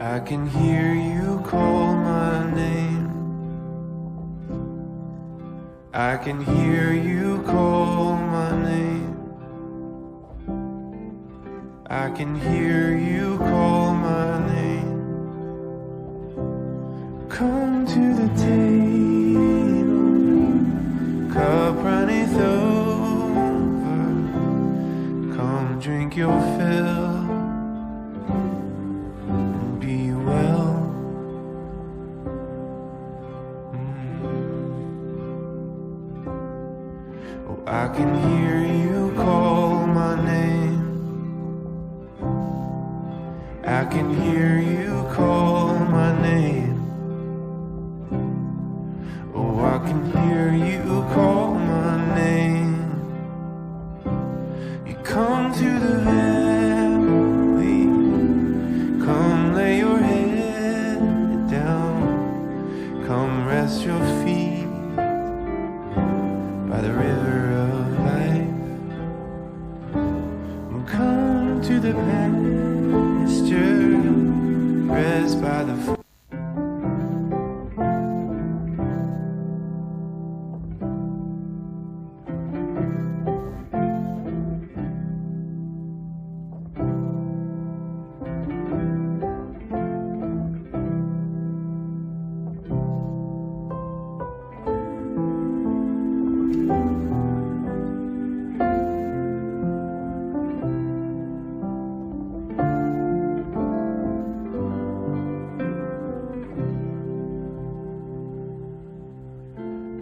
I can hear you call my name. I can hear you call my name. I can hear you call my name. Come to the table, cup runneth over. Come drink your fill and be well. Oh, I can hear you call my name. I can hear you call my name. Oh, I can hear you call my name. You come to the valley, come lay your head down, come rest your feet by the river of life. Come to the pasture, rest by the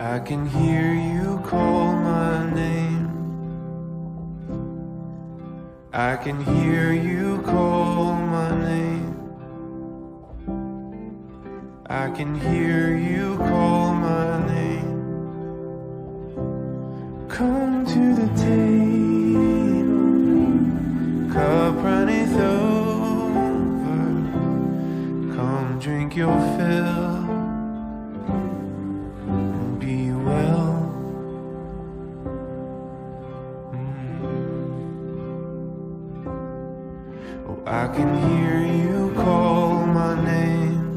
I can hear you call my name. I can hear you call my name. I can hear you call my name. Come to the table, cup runneth over. Come drink your fill. I can hear you call my name.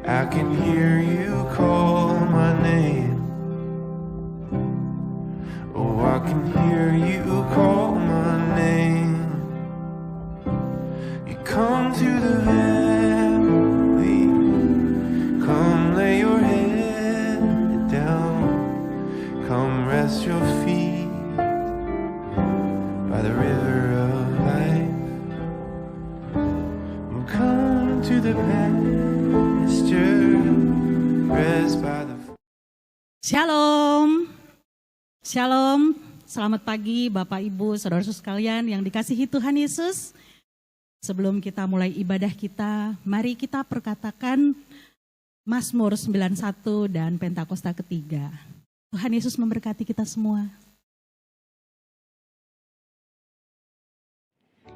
I can hear you call my name. Oh, I can hear you call my name. You come to the valley, come lay your head down, come rest your feet by the river. Come to the pasture, rest by the... Shalom. Shalom. Selamat pagi Bapak Ibu, saudara-saudara sekalian yang dikasihi Tuhan Yesus. Sebelum kita mulai ibadah kita, mari kita perkatakan Mazmur 91 dan Pentakosta ketiga. Tuhan Yesus memberkati kita semua.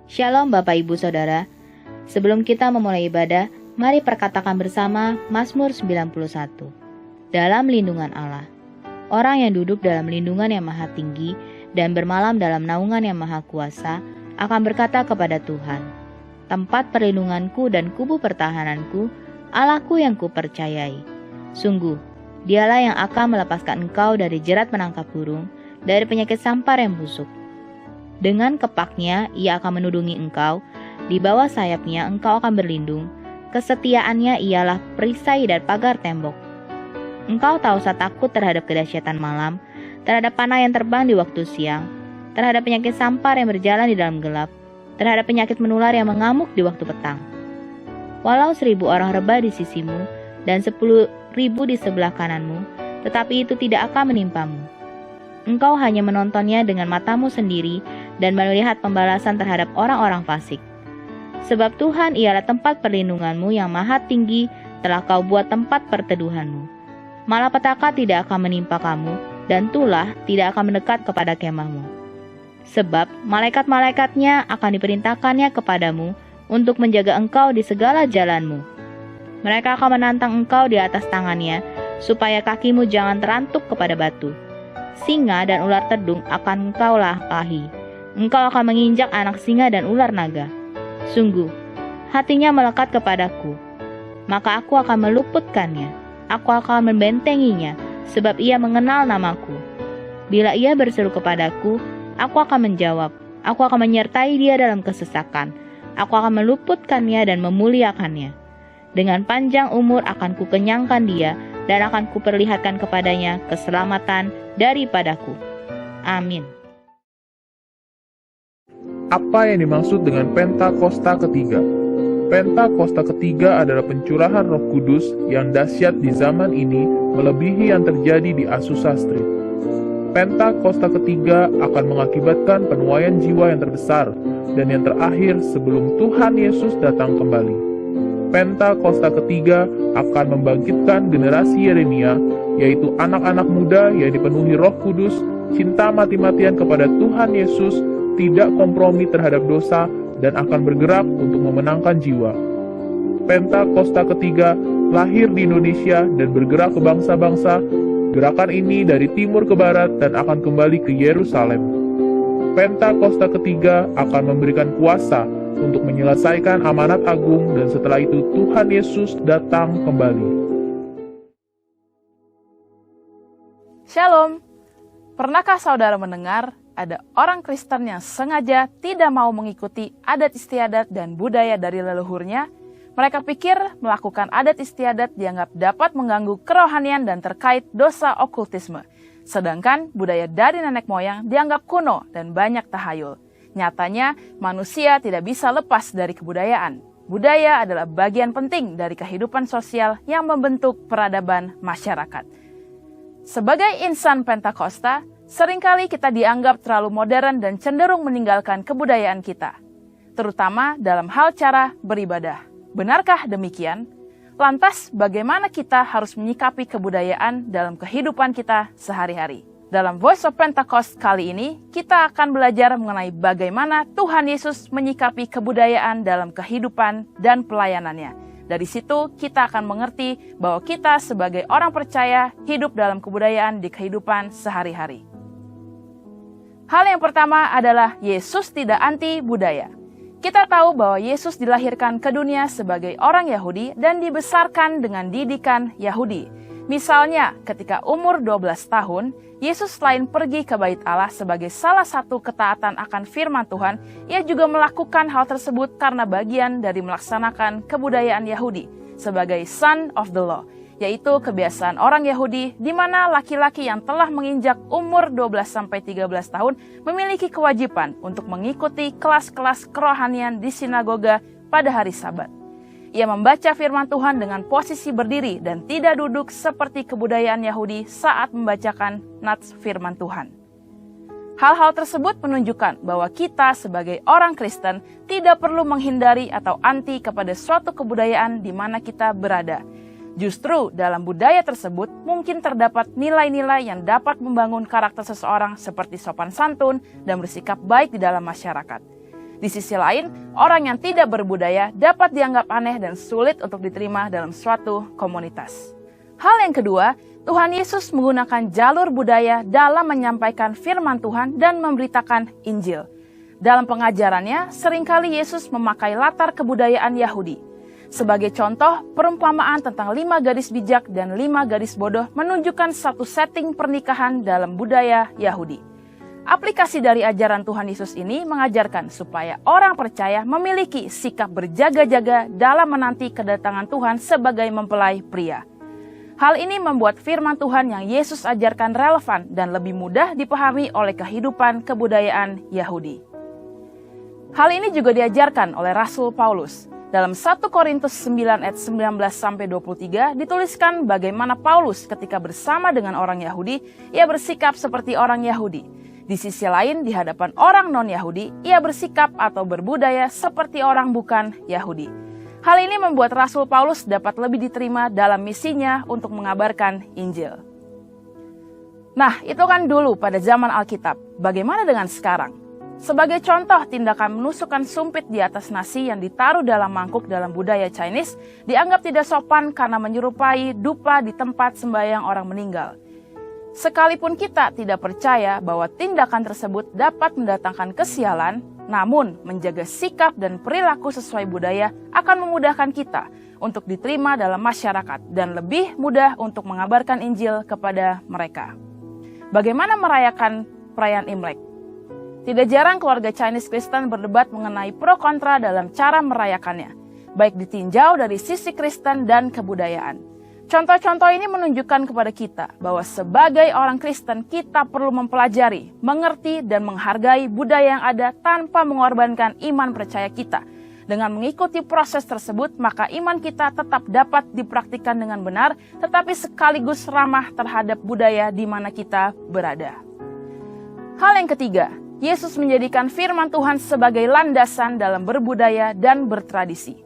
Shalom Bapak Ibu Saudara. Sebelum kita memulai ibadah, mari perkatakan bersama Mazmur 91. Dalam lindungan Allah. Orang yang duduk dalam lindungan yang maha tinggi dan bermalam dalam naungan yang maha kuasa akan berkata kepada Tuhan, tempat perlindunganku dan kubu pertahananku, Allahku yang kupercayai. Sungguh, dialah yang akan melepaskan engkau dari jerat menangkap burung, dari penyakit sampar yang busuk. Dengan kepaknya ia akan menudungi engkau, di bawah sayapnya engkau akan berlindung, kesetiaannya ialah perisai dan pagar tembok. Engkau tak usah takut terhadap kedahsyatan malam, terhadap panah yang terbang di waktu siang, terhadap penyakit sampar yang berjalan di dalam gelap, terhadap penyakit menular yang mengamuk di waktu petang. Walau 1.000 orang rebah di sisimu, dan 10.000 di sebelah kananmu, tetapi itu tidak akan menimpamu. Engkau hanya menontonnya dengan matamu sendiri, dan melihat pembalasan terhadap orang-orang fasik. Sebab Tuhan ialah tempat perlindunganmu yang maha tinggi, telah kau buat tempat perteduhanmu. Malapetaka tidak akan menimpa kamu, dan tulah tidak akan mendekat kepada kemahmu. Sebab malaikat-malaikatnya akan diperintahkannya kepadamu untuk menjaga engkau di segala jalanmu. Mereka akan menantang engkau di atas tangannya, supaya kakimu jangan terantuk kepada batu. Singa dan ular tedung akan engkau lampahi. Engkau akan menginjak anak singa dan ular naga. Sungguh, hatinya melekat kepadaku. Maka aku akan meluputkannya, aku akan membentenginya, sebab ia mengenal namaku. Bila ia berseru kepadaku, aku akan menjawab, aku akan menyertai dia dalam kesesakan, aku akan meluputkannya dan memuliakannya. Dengan panjang umur akan kukenyangkan dia, dan akan kuperlihatkan kepadanya keselamatan daripadaku. Amin. Apa yang dimaksud dengan Pentakosta ketiga? Pentakosta ketiga adalah pencurahan Roh Kudus yang dahsyat di zaman ini melebihi yang terjadi di Azusa Street. Pentakosta ketiga akan mengakibatkan penuaian jiwa yang terbesar dan yang terakhir sebelum Tuhan Yesus datang kembali. Pentakosta ketiga akan membangkitkan generasi Yeremia, yaitu anak-anak muda yang dipenuhi Roh Kudus, cinta mati-matian kepada Tuhan Yesus, tidak kompromi terhadap dosa, dan akan bergerak untuk memenangkan jiwa. Pentakosta ketiga lahir di Indonesia dan bergerak ke bangsa-bangsa. Gerakan ini dari timur ke barat dan akan kembali ke Yerusalem. Pentakosta ketiga akan memberikan kuasa untuk menyelesaikan amanat agung, dan setelah itu Tuhan Yesus datang kembali. Shalom. Pernahkah saudara mendengar ada orang Kristen yang sengaja tidak mau mengikuti adat istiadat dan budaya dari leluhurnya? Mereka pikir melakukan adat istiadat dianggap dapat mengganggu kerohanian dan terkait dosa okultisme. Sedangkan budaya dari nenek moyang dianggap kuno dan banyak tahayul. Nyatanya, manusia tidak bisa lepas dari kebudayaan. Budaya adalah bagian penting dari kehidupan sosial yang membentuk peradaban masyarakat. Sebagai insan Pentakosta, seringkali kita dianggap terlalu modern dan cenderung meninggalkan kebudayaan kita, terutama dalam hal cara beribadah. Benarkah demikian? Lantas, bagaimana kita harus menyikapi kebudayaan dalam kehidupan kita sehari-hari? Dalam Voice of Pentecost kali ini, kita akan belajar mengenai bagaimana Tuhan Yesus menyikapi kebudayaan dalam kehidupan dan pelayanannya. Dari situ, kita akan mengerti bahwa kita sebagai orang percaya hidup dalam kebudayaan di kehidupan sehari-hari. Hal yang pertama adalah Yesus tidak anti budaya. Kita tahu bahwa Yesus dilahirkan ke dunia sebagai orang Yahudi dan dibesarkan dengan didikan Yahudi. Misalnya, ketika umur 12 tahun, Yesus selain pergi ke bait Allah sebagai salah satu ketaatan akan firman Tuhan, ia juga melakukan hal tersebut karena bagian dari melaksanakan kebudayaan Yahudi sebagai son of the law, yaitu kebiasaan orang Yahudi di mana laki-laki yang telah menginjak umur 12-13 tahun memiliki kewajiban untuk mengikuti kelas-kelas kerohanian di sinagoga pada hari Sabat. Ia membaca firman Tuhan dengan posisi berdiri dan tidak duduk seperti kebudayaan Yahudi saat membacakan nats firman Tuhan. Hal-hal tersebut menunjukkan bahwa kita sebagai orang Kristen tidak perlu menghindari atau anti kepada suatu kebudayaan di mana kita berada. Justru dalam budaya tersebut mungkin terdapat nilai-nilai yang dapat membangun karakter seseorang seperti sopan santun dan bersikap baik di dalam masyarakat. Di sisi lain, orang yang tidak berbudaya dapat dianggap aneh dan sulit untuk diterima dalam suatu komunitas. Hal yang kedua, Tuhan Yesus menggunakan jalur budaya dalam menyampaikan firman Tuhan dan memberitakan Injil. Dalam pengajarannya, seringkali Yesus memakai latar kebudayaan Yahudi. Sebagai contoh, perumpamaan tentang 5 gadis bijak dan 5 gadis bodoh menunjukkan satu setting pernikahan dalam budaya Yahudi. Aplikasi dari ajaran Tuhan Yesus ini mengajarkan supaya orang percaya memiliki sikap berjaga-jaga dalam menanti kedatangan Tuhan sebagai mempelai pria. Hal ini membuat firman Tuhan yang Yesus ajarkan relevan dan lebih mudah dipahami oleh kehidupan kebudayaan Yahudi. Hal ini juga diajarkan oleh Rasul Paulus. Dalam 1 Korintus 9 ayat 19-23 dituliskan bagaimana Paulus ketika bersama dengan orang Yahudi, ia bersikap seperti orang Yahudi. Di sisi lain, di hadapan orang non-Yahudi, ia bersikap atau berbudaya seperti orang bukan Yahudi. Hal ini membuat Rasul Paulus dapat lebih diterima dalam misinya untuk mengabarkan Injil. Nah, itu kan dulu pada zaman Alkitab. Bagaimana dengan sekarang? Sebagai contoh, tindakan menusukkan sumpit di atas nasi yang ditaruh dalam mangkuk dalam budaya Chinese dianggap tidak sopan karena menyerupai dupa di tempat sembahyang orang meninggal. Sekalipun kita tidak percaya bahwa tindakan tersebut dapat mendatangkan kesialan, namun menjaga sikap dan perilaku sesuai budaya akan memudahkan kita untuk diterima dalam masyarakat dan lebih mudah untuk mengabarkan Injil kepada mereka. Bagaimana merayakan perayaan Imlek? Tidak jarang keluarga Chinese Kristen berdebat mengenai pro kontra dalam cara merayakannya, baik ditinjau dari sisi Kristen dan kebudayaan. Contoh-contoh ini menunjukkan kepada kita bahwa sebagai orang Kristen kita perlu mempelajari, mengerti, dan menghargai budaya yang ada tanpa mengorbankan iman percaya kita. Dengan mengikuti proses tersebut, maka iman kita tetap dapat dipraktikkan dengan benar, tetapi sekaligus ramah terhadap budaya di mana kita berada. Hal yang ketiga, Yesus menjadikan firman Tuhan sebagai landasan dalam berbudaya dan bertradisi.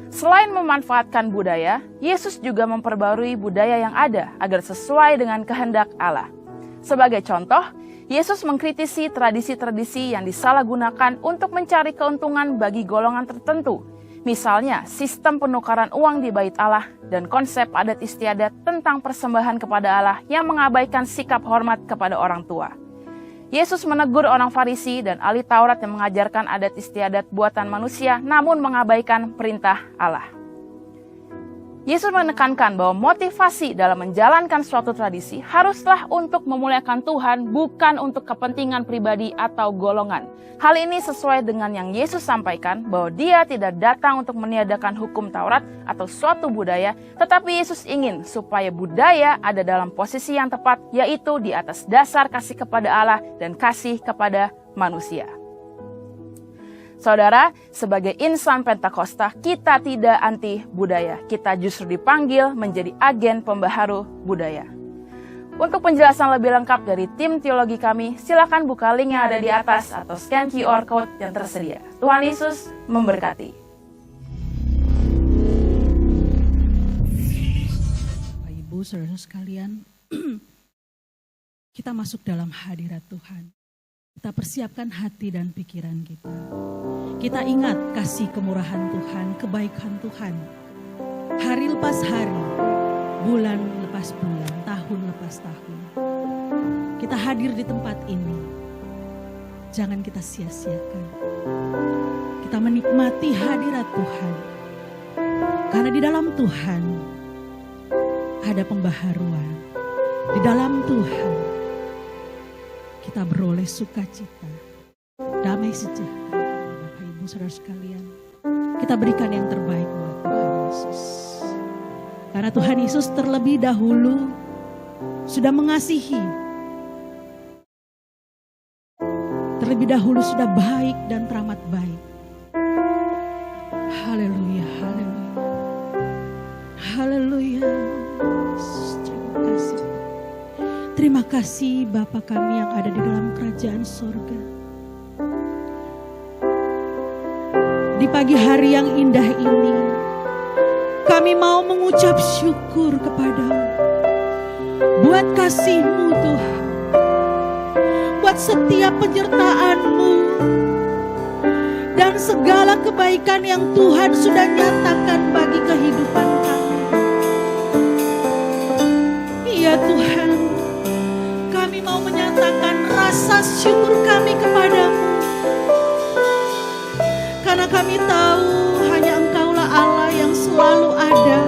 Selain memanfaatkan budaya, Yesus juga memperbarui budaya yang ada agar sesuai dengan kehendak Allah. Sebagai contoh, Yesus mengkritisi tradisi-tradisi yang disalahgunakan untuk mencari keuntungan bagi golongan tertentu. Misalnya, sistem penukaran uang di Bait Allah dan konsep adat istiadat tentang persembahan kepada Allah yang mengabaikan sikap hormat kepada orang tua. Yesus menegur orang Farisi dan ahli Taurat yang mengajarkan adat istiadat buatan manusia namun mengabaikan perintah Allah. Yesus menekankan bahwa motivasi dalam menjalankan suatu tradisi haruslah untuk memuliakan Tuhan, bukan untuk kepentingan pribadi atau golongan. Hal ini sesuai dengan yang Yesus sampaikan bahwa Dia tidak datang untuk meniadakan hukum Taurat atau suatu budaya, tetapi Yesus ingin supaya budaya ada dalam posisi yang tepat, yaitu di atas dasar kasih kepada Allah dan kasih kepada manusia. Saudara, sebagai insan Pentakosta, kita tidak anti budaya. Kita justru dipanggil menjadi agen pembaharu budaya. Untuk penjelasan lebih lengkap dari tim teologi kami, silakan buka link yang ada di atas atau scan QR Code yang tersedia. Tuhan Yesus memberkati. Bapak Ibu, saudara sekalian, kita masuk dalam hadirat Tuhan. Kita persiapkan hati dan pikiran kita. Kita ingat kasih kemurahan Tuhan, kebaikan Tuhan. Hari lepas hari, bulan lepas bulan, tahun lepas tahun. Kita hadir di tempat ini. Jangan kita sia-siakan. Kita menikmati hadirat Tuhan. Karena di dalam Tuhan ada pembaharuan. Di dalam Tuhan kita beroleh sukacita, damai sejahtera. Bapak Ibu saudara sekalian, kita berikan yang terbaik buat Tuhan Yesus. Karena Tuhan Yesus terlebih dahulu sudah mengasihi, terlebih dahulu sudah baik dan teramat baik. Haleluya, haleluya, haleluya. Terima kasih. Terima kasih Bapa kami yang ada di dalam kerajaan sorga. Di pagi hari yang indah ini, kami mau mengucap syukur kepadamu. Buat kasih-Mu Tuhan, buat setiap penyertaan-Mu, dan segala kebaikan yang Tuhan sudah nyatakan bagi kehidupan kami. Iya Tuhan, kami mau menyatakan rasa syukur kami kepadamu. Karena kami tahu hanya Engkaulah Allah yang selalu ada,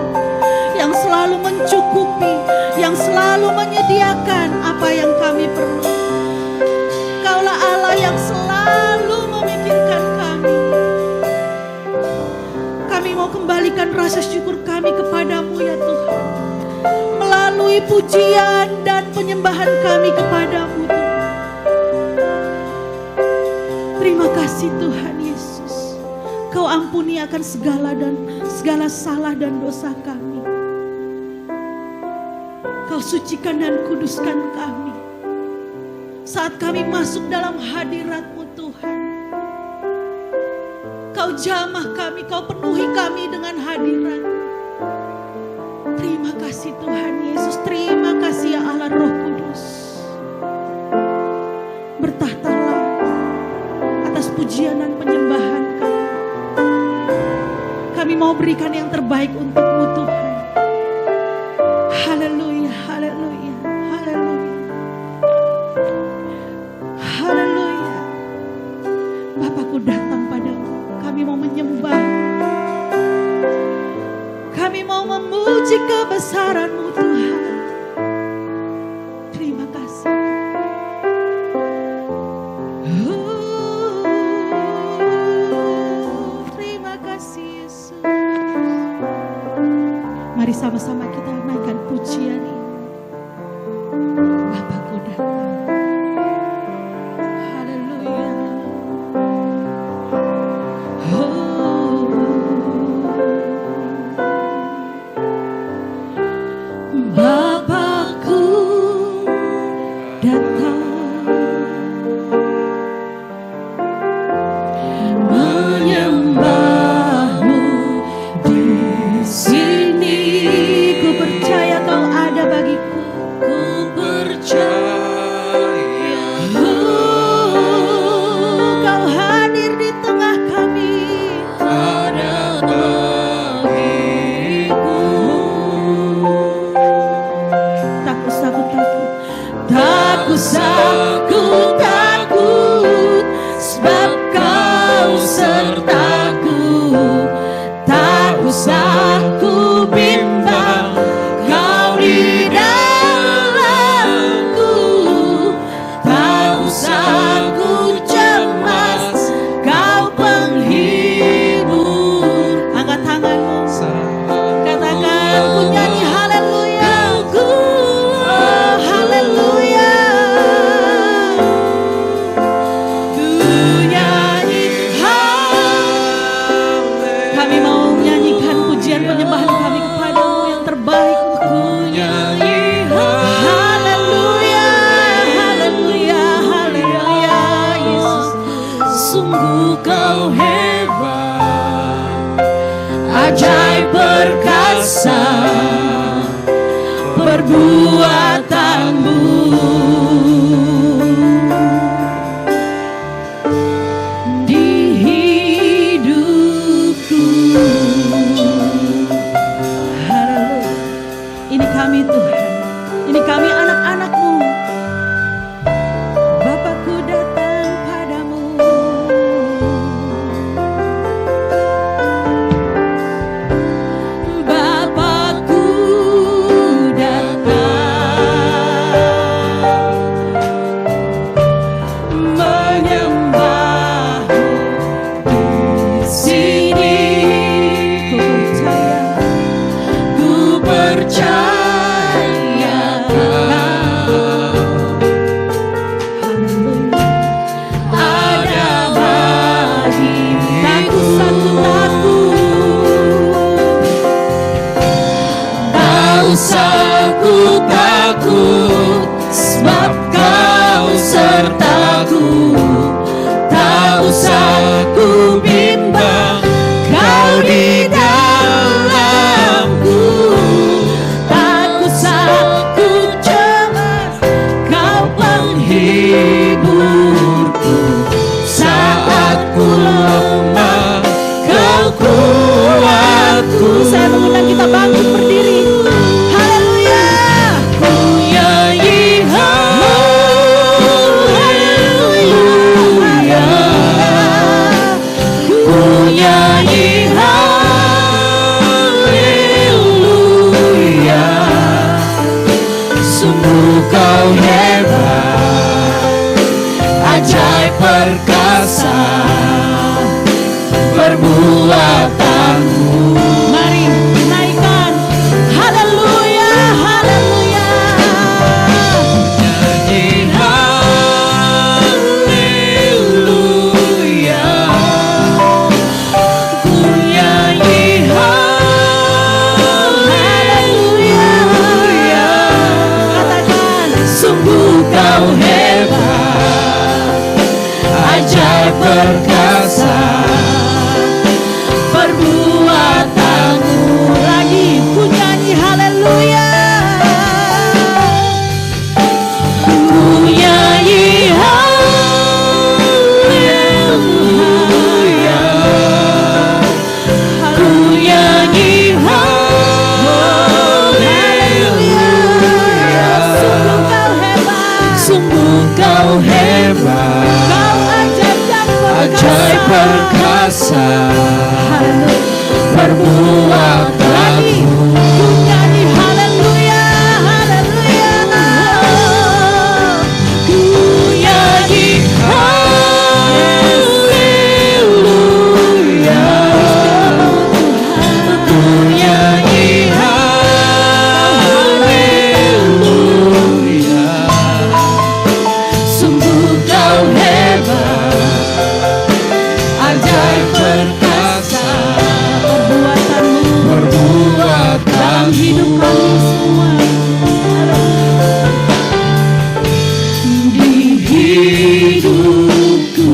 yang selalu mencukupi, yang selalu menyediakan apa yang kami perlu. Engkaulah Allah yang selalu memikirkan kami. Kami mau kembalikan rasa syukur kami kepadamu ya Tuhan, melalui pujian dan penyembahan kami kepadamu Tuhan. Terima kasih Tuhan Yesus. Kau ampuni akan segala salah dan dosa kami. Kau sucikan dan kuduskan kami. Saat kami masuk dalam hadirat-Mu Tuhan, Kau jamah kami, Kau penuhi kami dengan hadirat. Terima kasih Tuhan Yesus, terima kasih ya Allah Roh Kudus. Bertahtalah atas pujian dan penyembahan kami. Kami mau berikan yang terbaik untuk-Mu Tuhan. Haleluya, haleluya, haleluya. Bapakku datang padamu. Kami mau menyembah. Kami mau memuji kebesaran-Mu Tuhan. Terima kasih. Terima kasih Yesus. Mari sama-sama kita naikkan pujian ini. Bapakku datang. Haleluya. Bapakku datang menyembah-Mu di sini. Ku percaya Kau ada bagiku. Ku percaya Kau hadir di tengah kami. Ada bagiku. Tak usah ku takut, tak usah ku takut, sebab Kau sertaku. Tak usah ku bimbang, Kau di dalamku. Tak usah ku cemas, Kau penghibur. Angkat tanganmu, katakan ku nyanyi haleluya. Ku haleluya. Ku nyanyi haleluya. Kami mau menyanyikan pujian penyembahan kami kepadamu yang terbaik. Ku nyanyi haleluya. Haleluya. Haleluya. Yesus, sungguh Kau hebat, ajaib perkasa perbuatanmu di hidupku. Haleluya. Ini kami Tuhan, ini kami anak-anak-Mu. Bapakku datang padamu. Bapakku datang menyembah-Mu di sini. Ku percaya haleluya, ada bagimu. Tak usah ku takut, tak usah ku takut, sebab Kau sertaku. Tak usah ku bimbang, Kau di dalamku. Tak usah ku cemas, Kau penghiburku. Saat ku lemah, Kau kuatku. Saya mengundang kita bangkit berdiri. Haleluya. Ku nyanyi haleluya. Ku nyanyi haleluya. Sungguh Kau hebat, ajaib perkasa perbuatanmu. Mari naikkan haleluya, haleluya. Nyanyi haleluya. Ku nyanyi haleluya. Katakan, sungguh Kau hebat, ajaib perkasa perbuatanmu. Lagi ku nyanyi haleluya. Ku nyanyi haleluya. Ku nyanyi haleluya. Sungguh Kau hebat, Kau ajaib dan perkasa. perkasa perbuatanmu. Ku nyanyi haleluya, haleluya. Ku nyanyi haleluya. Ku nyanyi haleluya. Sungguh kau hebat, ajaib perkasa perbuatan dalam hidup kami semua. di hidupku.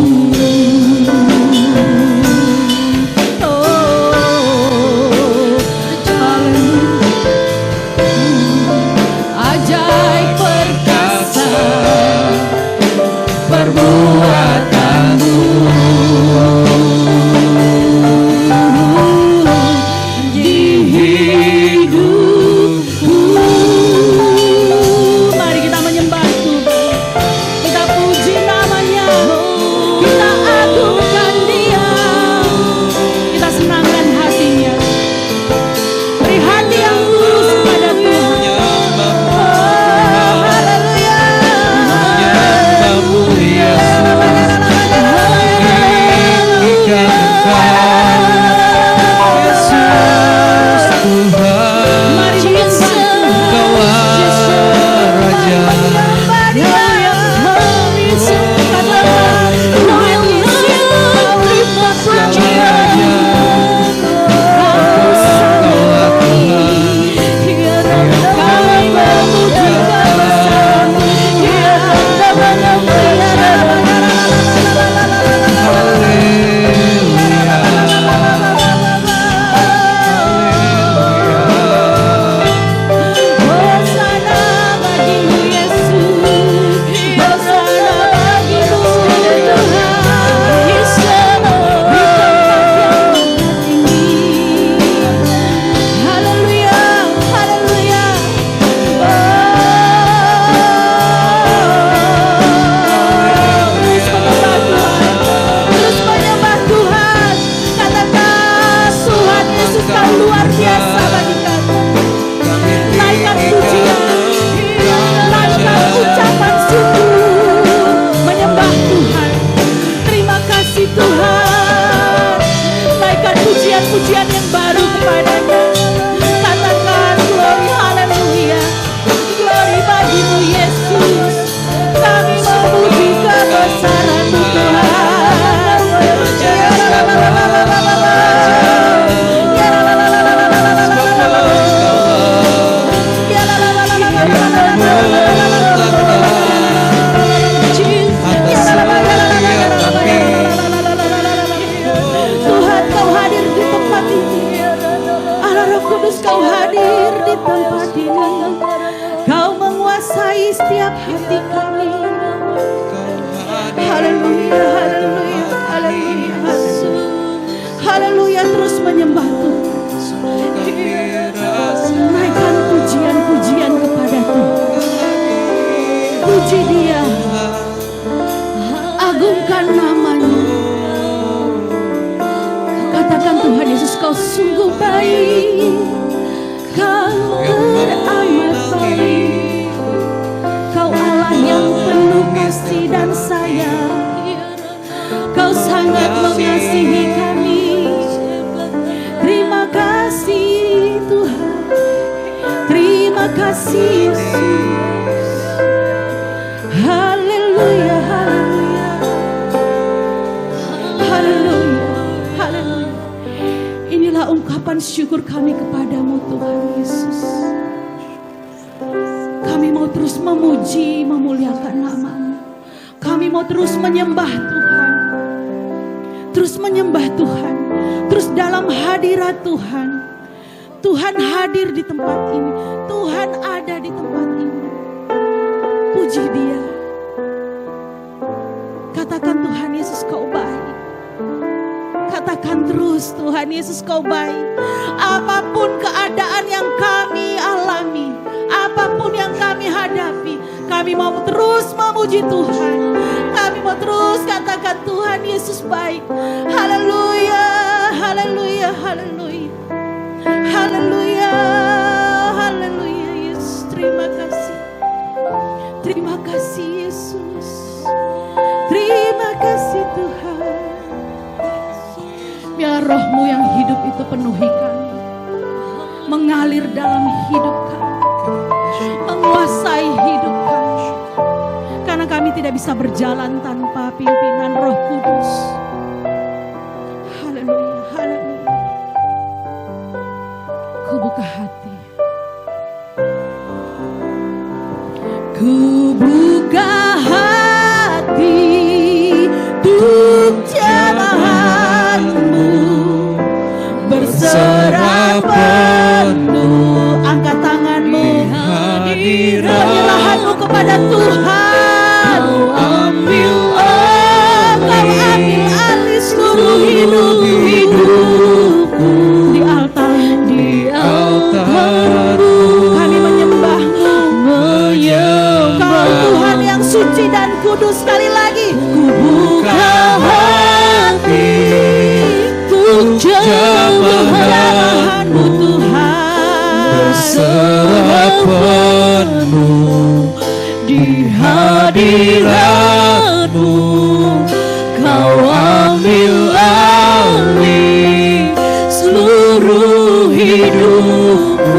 Ajaib perkasa Perbuatanmu di hidupku. Mari kita menyembah Tuhan, kita puji namanya, kita agungkan Dia, kita senangkan hatinya. Beri hati yang tulus kepada Tuhan. Haleluya. Menyembahmu Yesus, meninggikan Engkau Yesus Tuhan. Mari menyembah pujian yang baru kepadanya. Katakan glory, haleluya. Glory bagimu Yesus. Kami memuji kebesaran-Mu Tuhan. Tuhan, Kau hadir di tempat ini. Allah Roh Kudus, Kau hadir di tempat ini. Kau menguasai setiap hati kami. Haleluya, haleluya, haleluya. Haleluya, terus menyembah Tuhan. Naikkan pujian-pujian kepada Tuhan. Puji Dia. Agungkan namanya. Katakan Tuhan Yesus, Kau sungguh baik. Kau teramat baik. Kau Allah yang penuh kasih dan sayang. Kau sangat mengasihi kami. Terima kasih Tuhan. Terima kasih Yesus. Haleluya, haleluya. Haleluya, haleluya. Inilah ungkapan syukur kami kepadamu Tuhan Yesus. Kami mau terus memuji, memuliakan nama-Mu. Kami mau terus menyembah Tuhan. Terus menyembah Tuhan. Terus dalam hadirat Tuhan. Tuhan hadir di tempat ini. Tuhan ada di tempat ini. Puji Dia. Katakan Tuhan Yesus, Kau baik. Katakan terus Tuhan Yesus, Kau baik. Apapun keadaan yang kami alami, apapun yang kami hadapi, kami mau terus memuji Tuhan. Kami mau terus katakan Tuhan Yesus baik. kasih Yesus. Terima kasih Tuhan. Biar roh-Mu yang hidup itu penuhi kami, mengalir dalam hidup kami, menguasai hidup kami. Karena kami tidak bisa berjalan tanpa pimpinan Roh Kudus. Haleluya, haleluya. Ku buka hati. Ku buka hati untuk jamahan-Mu, berserah penuh. Angkat tangan-Mu, penyerahan-Mu kepada Tuhan. Kau ambil alih seluruh hidupku. Di altar-Mu kami menyembah-Mu. Kau Tuhan yang suci dan kudus. Sekali lagi, ku buka hati untuk jamahan-Mu Tuhan, berserah penuh di hadirat-Mu. Kau ambil alih seluruh hidupku.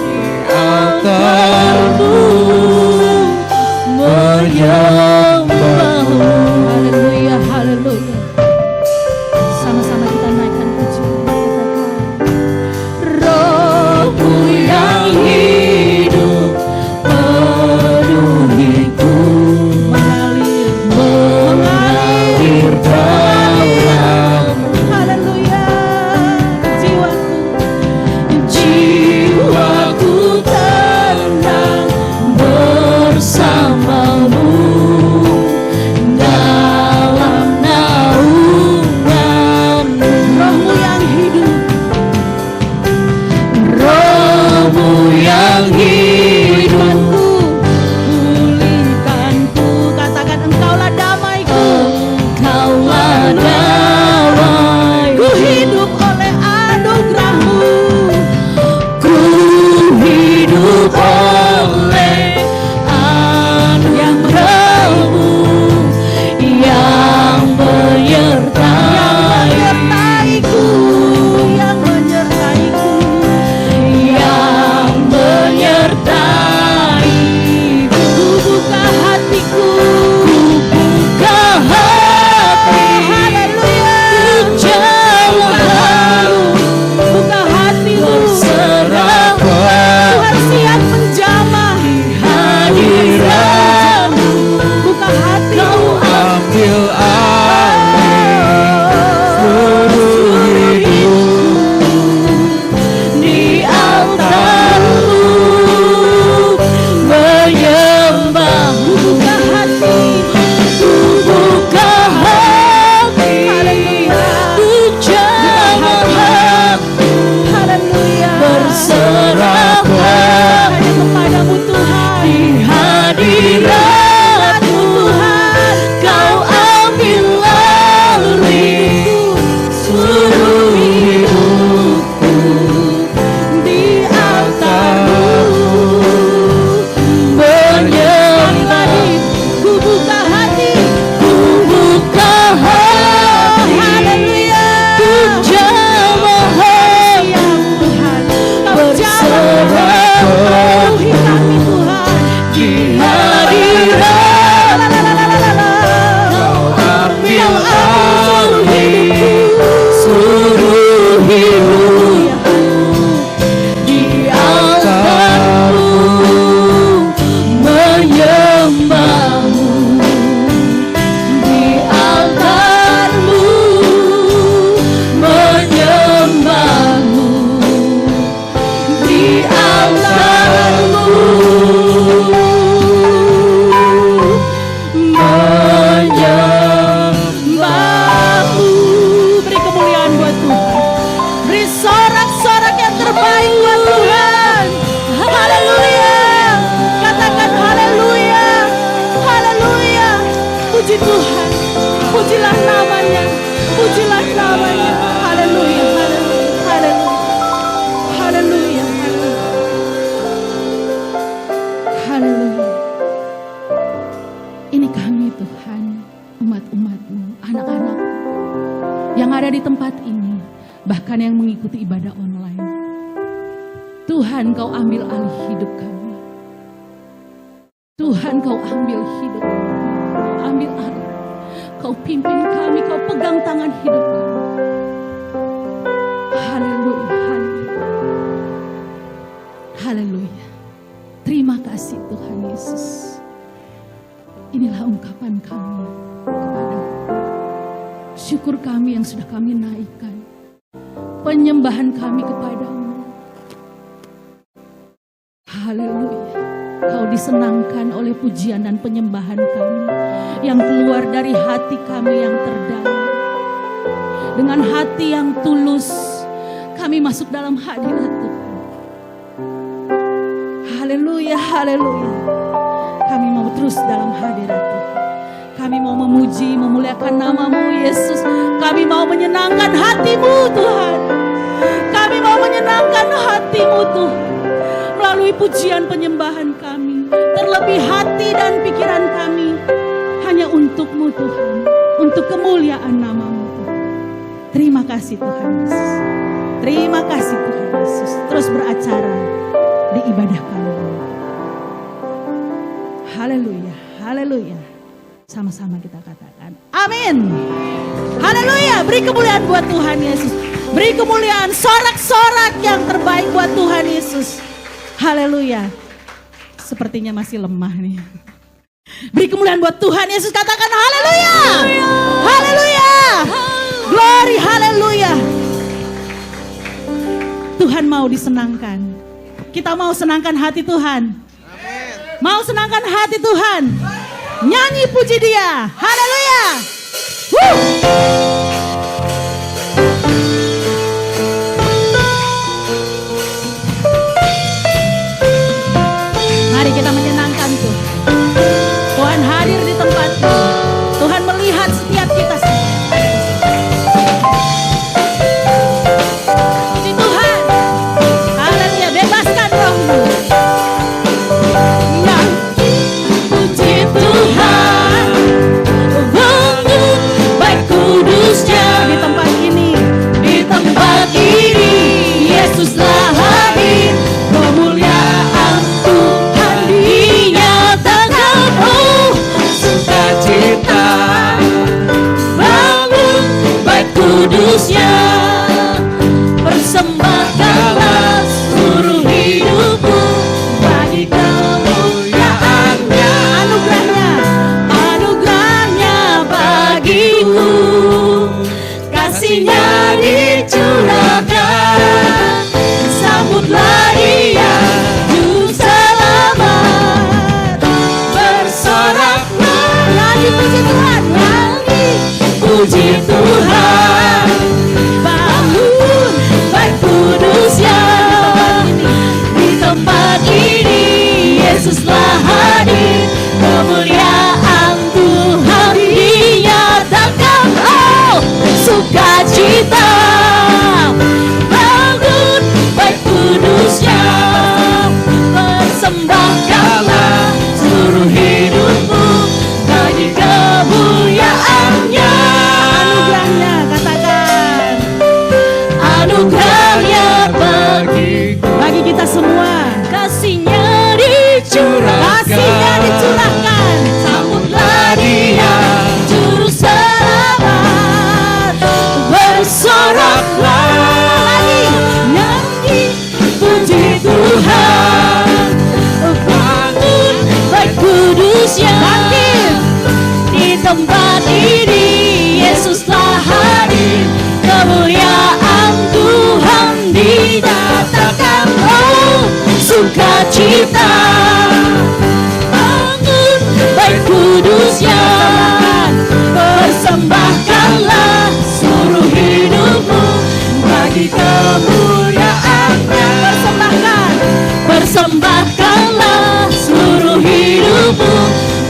Di altar-Mu menyembah-Mu. Haleluya, haleluya. Sama-sama kita naikkan pujian. Roh-Mu yang hidup penuhiku, mengalir dalam. Haleluya. Jiwaku tenang bersama-Mu dalam naungan-Mu. Roh-Mu yang hidup, Roh-Mu yang hidup, pulihkanku. Katakan, Engkaulah damaiku. Engkaulah damai. Ku hidup oleh anugerah-Mu. Ku hidup oleh anugerah-Mu yang menyertaiku, yang menyertaiku, yang menyertaiku. Ku buka hatiku, ku buka hati. Haleluya. Jamahan-Mu, buka hatimu, berserah. Tuhan siap menjamah di hadirat-Mu. Buka hati, Kau ambil alih seluruh hidupku. Di altar-Mu menyembah-Mu. Buka hati, ku buka hati. Haleluya. Untuk jamahan-Mu. Haleluya. Berserah hanya kepadamu Tuhan. Di hadirat-Mu Tuhan, Kau ambil alih seluruh hidupku. Di altar-Mu menyembah. Ku buka hati, ku buka hati. Haleluya. Untuk jamahan-Mu Tuhan, berserah penuhi kami Tuhan. Di hadirat, Kau ambil alih seluruh hidupku. Di altar-Mu menyembah-Mu. Di altar-Mu menyembah-Mu. Di altar-Mu menyembah-Mu. Beri kemuliaan buat Tuhan. Beri sorak-sorak yang terbaik buat Tuhan. Haleluya. Katakan haleluya. Haleluya. Puji Tuhan. Pujilah namanya. Pujilah namanya. Haleluya. Haleluya. Haleluya. Haleluya. Haleluya. yang ada di tempat ini, bahkan yang mengikuti ibadah online. Tuhan, Kau ambil alih hidup kami. Tuhan, Kau ambil hidup kami. Kau ambil alih. Kau pimpin kami, Kau pegang tangan hidup kami. Haleluya, haleluya. Haleluya. Terima kasih Tuhan Yesus. Inilah ungkapan kami kepada-Mu. Syukur kami yang sudah kami naikkan. Penyembahan kami kepada-Mu. Haleluya. Kau disenangkan oleh pujian dan penyembahan kami yang keluar dari hati kami yang terdalam. Dengan hati yang tulus, kami masuk dalam hadirat Tuhan. Haleluya, haleluya. Kami mau terus dalam hadirat Tuhan. Kami mau memuji, memuliakan nama-Mu Yesus. Kami mau menyenangkan hati-Mu Tuhan. Kami mau menyenangkan hati-Mu Tuhan. Melalui pujian penyembahan kami. Terlebih hati dan pikiran kami. Hanya untuk-Mu Tuhan. Untuk kemuliaan nama-Mu Tuhan. Terima kasih Tuhan Yesus. Terima kasih Tuhan Yesus. Terus beracara di ibadah kami. Haleluya, haleluya. Sama-sama kita katakan amin. Haleluya. Beri kemuliaan buat Tuhan Yesus. Beri kemuliaan, sorak-sorak yang terbaik buat Tuhan Yesus. Haleluya. Sepertinya masih lemah nih. Beri kemuliaan buat Tuhan Yesus. Katakan haleluya. Haleluya. Glory, haleluya. Tuhan mau disenangkan. Kita mau senangkan hati Tuhan. Mau senangkan hati Tuhan. Nyanyi puji Dia. Haleluya. Mari kita menyenangkan Tuhan. Tuhan hadir di tempat ini. Tuhan melihat setiap kita semua. Puji Tuhan. Haleluya. Bebaskan rohmu. Di tempat ini, Yesuslah hadir, kemuliaan Tuhan dinyatakan. Oh, sukacita, bangun baik kudusnya, persembahkanlah seluruh hidupmu bagi kemuliaannya. Anugerahnya bagimu, kasihnya dicurahkan, sambutlah Dia juru selamat, bersoraklah. Nyanyi puji Tuhan, nyanyi puji Tuhan, bangun baik kudusnya. Di tempat ini Yesuslah hadir, kemuliaan Tuhan dinyatakan. Oh, sukacita, bangun baik kudusnya, persembahkanlah seluruh hidupmu bagi kemuliaannya. Anugerahnya, katakan anugerahnya bagi kita semua. Kasihnya dicurahkan, sambutlah Dia juru selamat, bersoraklah. Nyanyi puji Tuhan, bangun baik kudusnya. Di tempat ini Yesuslah hadir, kemuliaan Tuhan dinyatakan. Oh, sukacita, bangun baik kudusnya, persembahkanlah seluruh hidupmu bagi kemuliaannya. Persembahkanlah seluruh hidupmu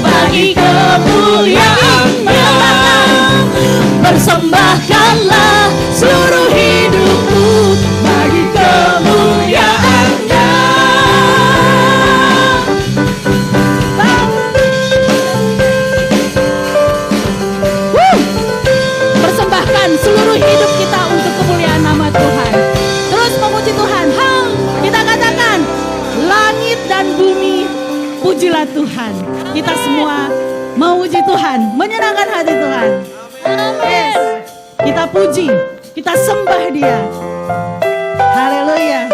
bagi kemuliaannya. Persembahkanlah seluruh hidupmu bagi kemuliaannya. Persembahkan seluruh kita puji, kita sembah Dia. Haleluya.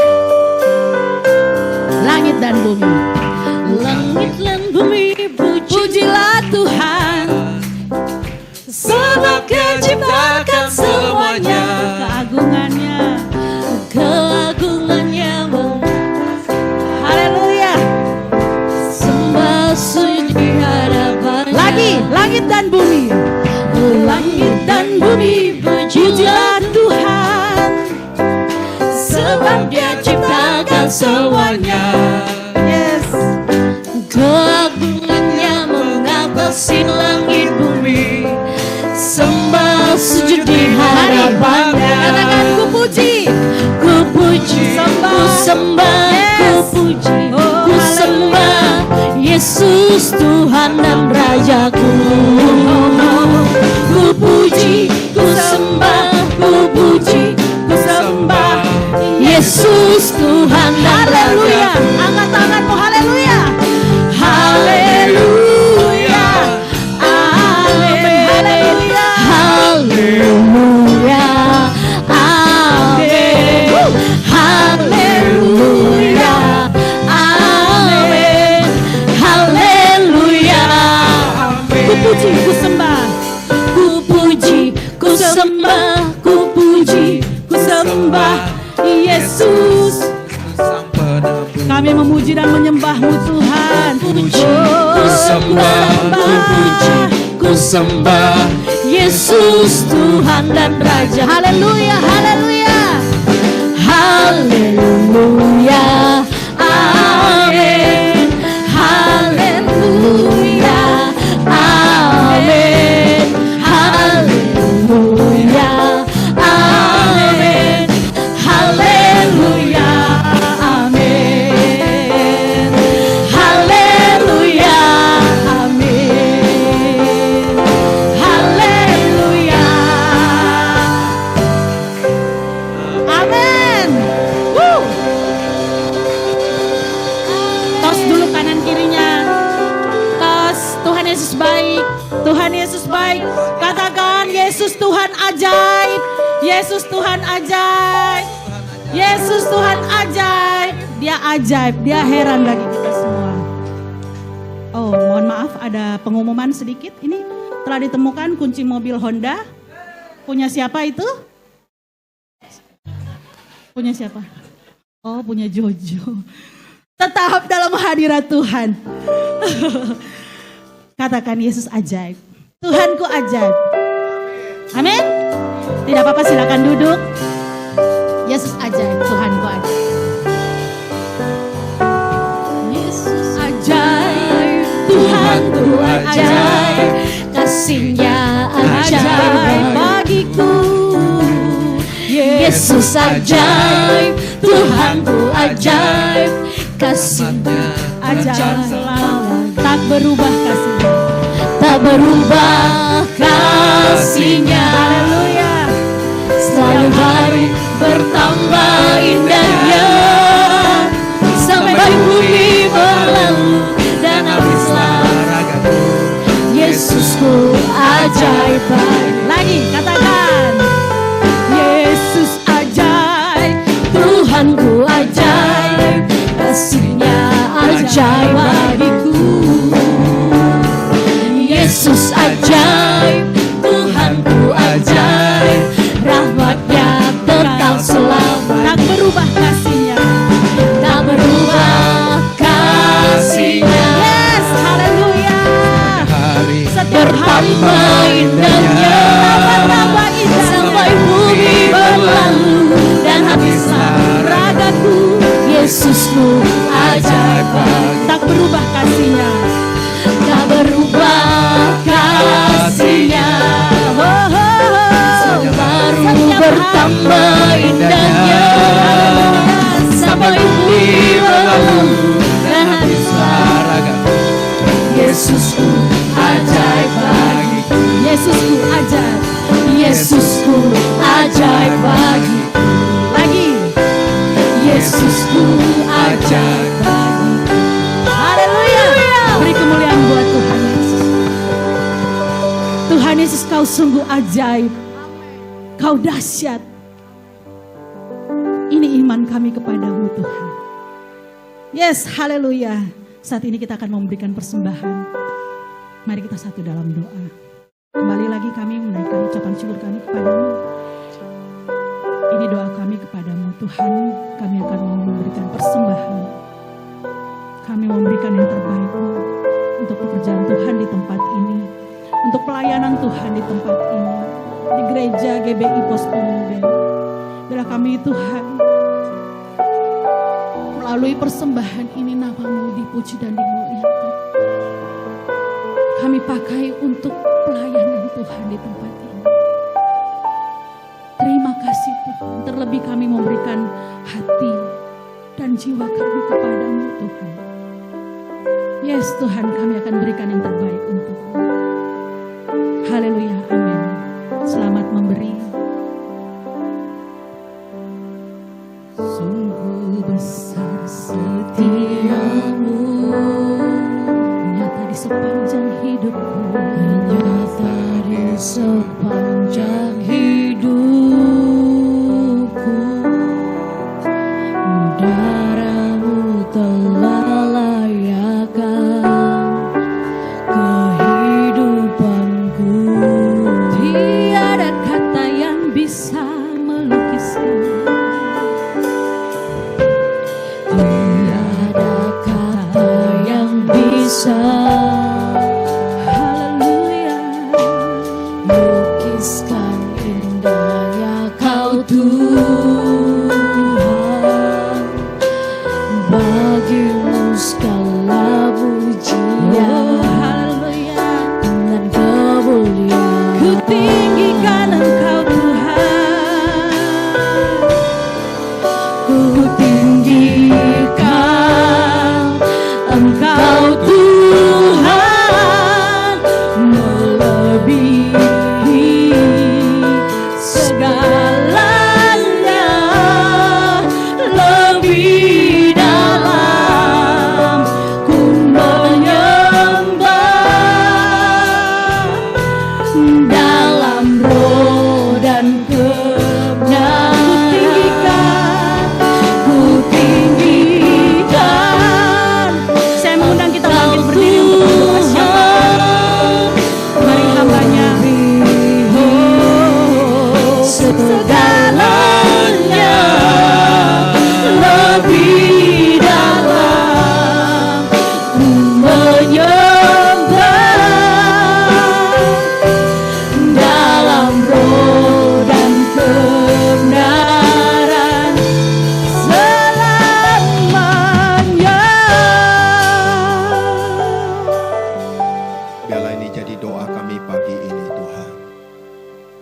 Langit dan bumi, langit dan bumi, pujilah Tuhan. Sebab Dia ciptakan semuanya, keagungannya. Haleluya. Sembah sujud di hadapannya. Lagi, langit dan bumi, pujilah Tuhan. Sebab Dia ciptakan semuanya. Yes. Keagungannya mengatasi langit bumi. Sembah sujud di hadapannya. Katakan ku puji, Sembah, ku sembah, ku puji, ku sembah Yesus Tuhan dan Rajaku. Ku puji, ku sembah, ku puji, ku sembah Yesus Tuhan dan haleluya. Rajaku. Angkat tanganmu, haleluya. Haleluya, amin, haleluya, amin, haleluya, amin, haleluya. Ku puji, ku sembah, Ku puji, ku sembah, ku puji, ku sembah Yesus. kami memuji dan menyembah-Mu Tuhan. Puji, ku sembah, ku puji, ku sembah Yesus Tuhan dan Raja. Haleluya, haleluya. Haleluya, amin, haleluya, amin, haleluya, amin, haleluya, amin, haleluya, amin, haleluya. Amin. Woo. Tos dulu kanan kirinya. Tos, Tuhan Yesus baik. Tuhan Yesus baik. Katakan Yesus Tuhan ajaib. Yesus Tuhan ajaib. Yesus Tuhan ajaib. Dia ajaib, dia heran bagi kita semua. Oh, mohon maaf ada pengumuman sedikit. Ini telah ditemukan kunci mobil Honda. Punya siapa itu? Punya siapa? Oh, punya Jojo. Tetap dalam hadirat Tuhan. Katakan Yesus ajaib. Tuhanku ajaib. Amin. Tidak apa-apa, silakan duduk. Yesus ajaib, Tuhanku ajaib. Yesus ajaib, Tuhanku ajaib, kasih-Nya ajaib bagiku. Yesus ajaib, Tuhanku ajaib, kasih-Nya Ajaib selalu. Tak berubah kasih-Nya. tak berubah kasih-Nya. Haleluya. Selalu baru bertambah indahnya, sampai bumi berlalu dan habislah ragaku. Yesusku ajaib baik. Lagi katakan. Yesus ajaib, Tuhanku ajaib, kasih-Nya ajaib bagiku. Yesus ajaib, Tuhanku ajaib, rahmat-Nya kekal selamanya. Tak berubah kasih-Nya. Tak berubah kasih-Nya. Yes, haleluya. Setiap hari Bertambah indahnya, tambah indah. sampai bumi berlalu dan habislah ragaku. Yesusku ajaib baik. Tak berubah kasih-Nya. Tak berubah kasih-Nya. Oh, oh, oh. Baru bertambah indahnya, sampai bumi berlalu dan habislah ragaku. Yesusku ajaib bagiku. Yesusku ajaib. Yesusku ajaib bagiku. Lagi. Yesusku ajaib bagiku. Haleluya. Beri kemuliaan buat Tuhan Yesus. Tuhan Yesus, Kau sungguh ajaib. Kau dahsyat. Ini iman kami kepadamu Tuhan. Yes, haleluya. Saat ini kita akan memberikan persembahan. Mari kita satu dalam doa. Kembali lagi kami menaikkan ucapan syukur kami kepadamu. Ini doa kami kepadamu Tuhan. Kami akan mau memberikan persembahan. Kami memberikan yang terbaik untuk pekerjaan Tuhan di tempat ini. Untuk pelayanan Tuhan di tempat ini. Di gereja GBI Pos Pemuden. Bila kami Tuhan, melalui persembahan ini nama-Mu dipuji dan dimuliakan. Kami pakai untuk pelayanan Tuhan di tempat ini. Terima kasih Tuhan. Terlebih kami memberikan hati dan jiwa kami kepadamu Tuhan. Yes Tuhan, kami akan berikan yang terbaik untuk-Mu. Haleluya, amin. Selamat memberi. Sungguh besar setiamu, nyata di sepanjang hidupku, nyata di sepanjang hidupku. Darah-Mu telah layakkan kehidupanku. Tiada kata yang bisa melukiskan, tiada kata yang bisa, haleluya, lukiskan indahnya Kau Tuhan. Bagimu segala pujian, haleluya, dan kemuliaan. Ku tinggikan Engkau Tuhan, ku tinggikan Engkau Tuhan, melebihi segalanya, lebih dalam ku menyembah, dalam roh dan kebenaran. Ku tinggikan. Saya mengundang kita bangkit berdiri untuk berdoa. Siapa? Mari hambanya. Segalanya lebih dalam ku menyembah, dalam roh dan kebenaran selamanya. Biarlah ini jadi doa kami pagi ini Tuhan.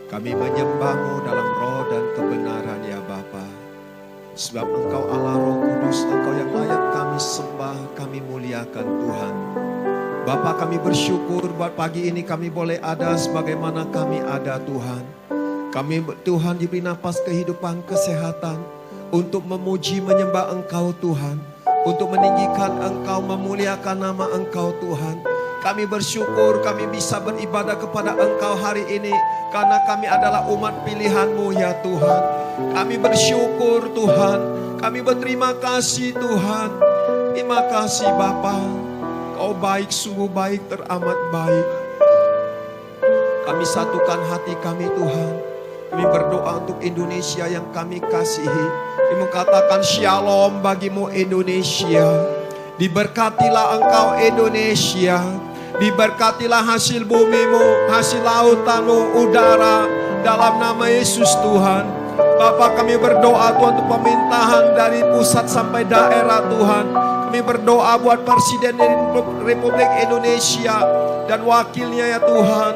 Kami menyembah-Mu dalam roh dan kebenaran ya Bapa. Sebab Engkau Allah Roh Kudus, Engkau yang layak kami sembah, kami muliakan Tuhan. Bapa, kami bersyukur buat pagi ini kami boleh ada sebagaimana kami ada Tuhan. Kami Tuhan diberi napas kehidupan, kesehatan untuk memuji menyembah Engkau Tuhan. Untuk meninggikan Engkau, memuliakan nama Engkau Tuhan. Kami bersyukur kami bisa beribadah kepada Engkau hari ini. Karena kami adalah umat pilihan-Mu ya Tuhan. Kami bersyukur Tuhan. Kami berterima kasih Tuhan. Terima kasih Bapa. Kau baik, sungguh baik, teramat baik. Kami satukan hati kami Tuhan. Kami berdoa untuk Indonesia yang kami kasihi. Kami mengatakan shalom bagimu Indonesia. Diberkatilah Engkau Indonesia. Diberkatilah hasil bumimu, hasil lautanmu, udara. Dalam nama Yesus Tuhan. Bapak, kami berdoa Tuhan untuk pemerintahan dari pusat sampai daerah Tuhan. Kami berdoa buat Presiden Republik Indonesia dan wakilnya ya Tuhan.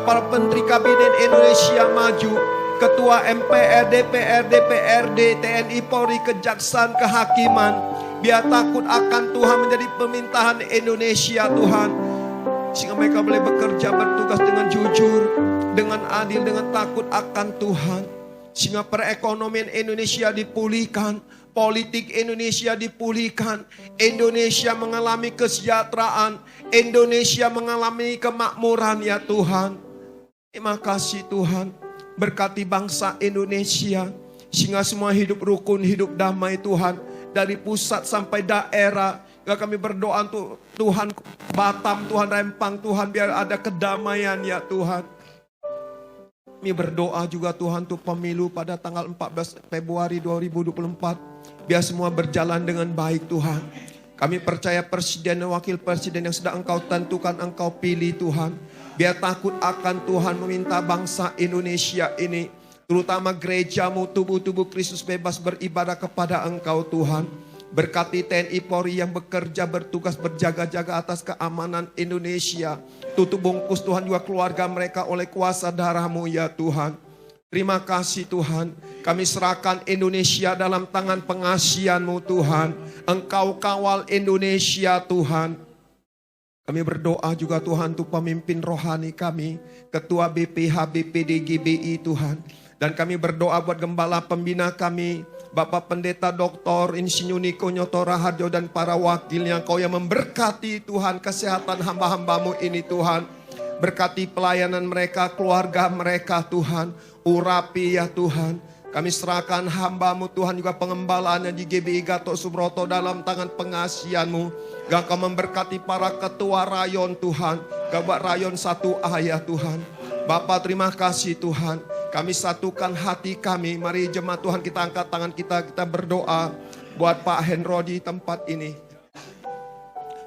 Para Menteri Kabinet Indonesia Maju, Ketua MPR, DPR, DPRD, TNI, Polri, Kejaksaan, Kehakiman. Biar takut akan Tuhan menjadi pemerintahan Indonesia Tuhan. Sehingga mereka boleh bekerja bertugas dengan jujur, dengan adil, dengan takut akan Tuhan. Sehingga perekonomian Indonesia dipulihkan, politik Indonesia dipulihkan, Indonesia mengalami kesejahteraan, Indonesia mengalami kemakmuran ya Tuhan. Terima kasih Tuhan. Berkati bangsa Indonesia, sehingga semua hidup rukun, hidup damai Tuhan. Dari pusat sampai daerah, kami berdoa untuk Tuhan, Batam, Tuhan, Rempang, Tuhan, biar ada kedamaian ya Tuhan. Kami berdoa juga Tuhan untuk pemilu pada tanggal 14 Februari 2024. Biar semua berjalan dengan baik Tuhan. Kami percaya presiden dan wakil presiden yang sudah Engkau tentukan, Engkau pilih Tuhan. Biar takut akan Tuhan meminta bangsa Indonesia ini. Terutama gerejamu, tubuh-tubuh Kristus bebas beribadah kepada Engkau Tuhan. Berkati TNI Polri yang bekerja, bertugas, berjaga-jaga atas keamanan Indonesia. Tutup bungkus Tuhan juga keluarga mereka oleh kuasa darah-Mu ya Tuhan. Terima kasih Tuhan. Kami serahkan Indonesia dalam tangan pengasihan-Mu Tuhan. Engkau kawal Indonesia Tuhan. Kami berdoa juga Tuhan untuk pemimpin rohani kami. Ketua BPH, BPD, GBI Tuhan. Dan kami berdoa buat gembala pembina kami. Bapak Pendeta Dr. Insinyur Niko Nyoto Raharjo dan para wakilnya. Engkau yang memberkati Tuhan kesehatan hamba-hambamu ini Tuhan. Berkati pelayanan mereka, keluarga mereka Tuhan. Urapi ya Tuhan. Kami serahkan hamba-Mu Tuhan juga pengembalaannya di GBI Gatot Subroto dalam tangan pengasihan-Mu. Engkau memberkati para ketua rayon Tuhan. Gabak rayon 1A ya Tuhan. Bapak terima kasih Tuhan. Kami satukan hati kami. Mari jemaat Tuhan kita angkat tangan kita. Kita berdoa buat Pak Hendro di tempat ini.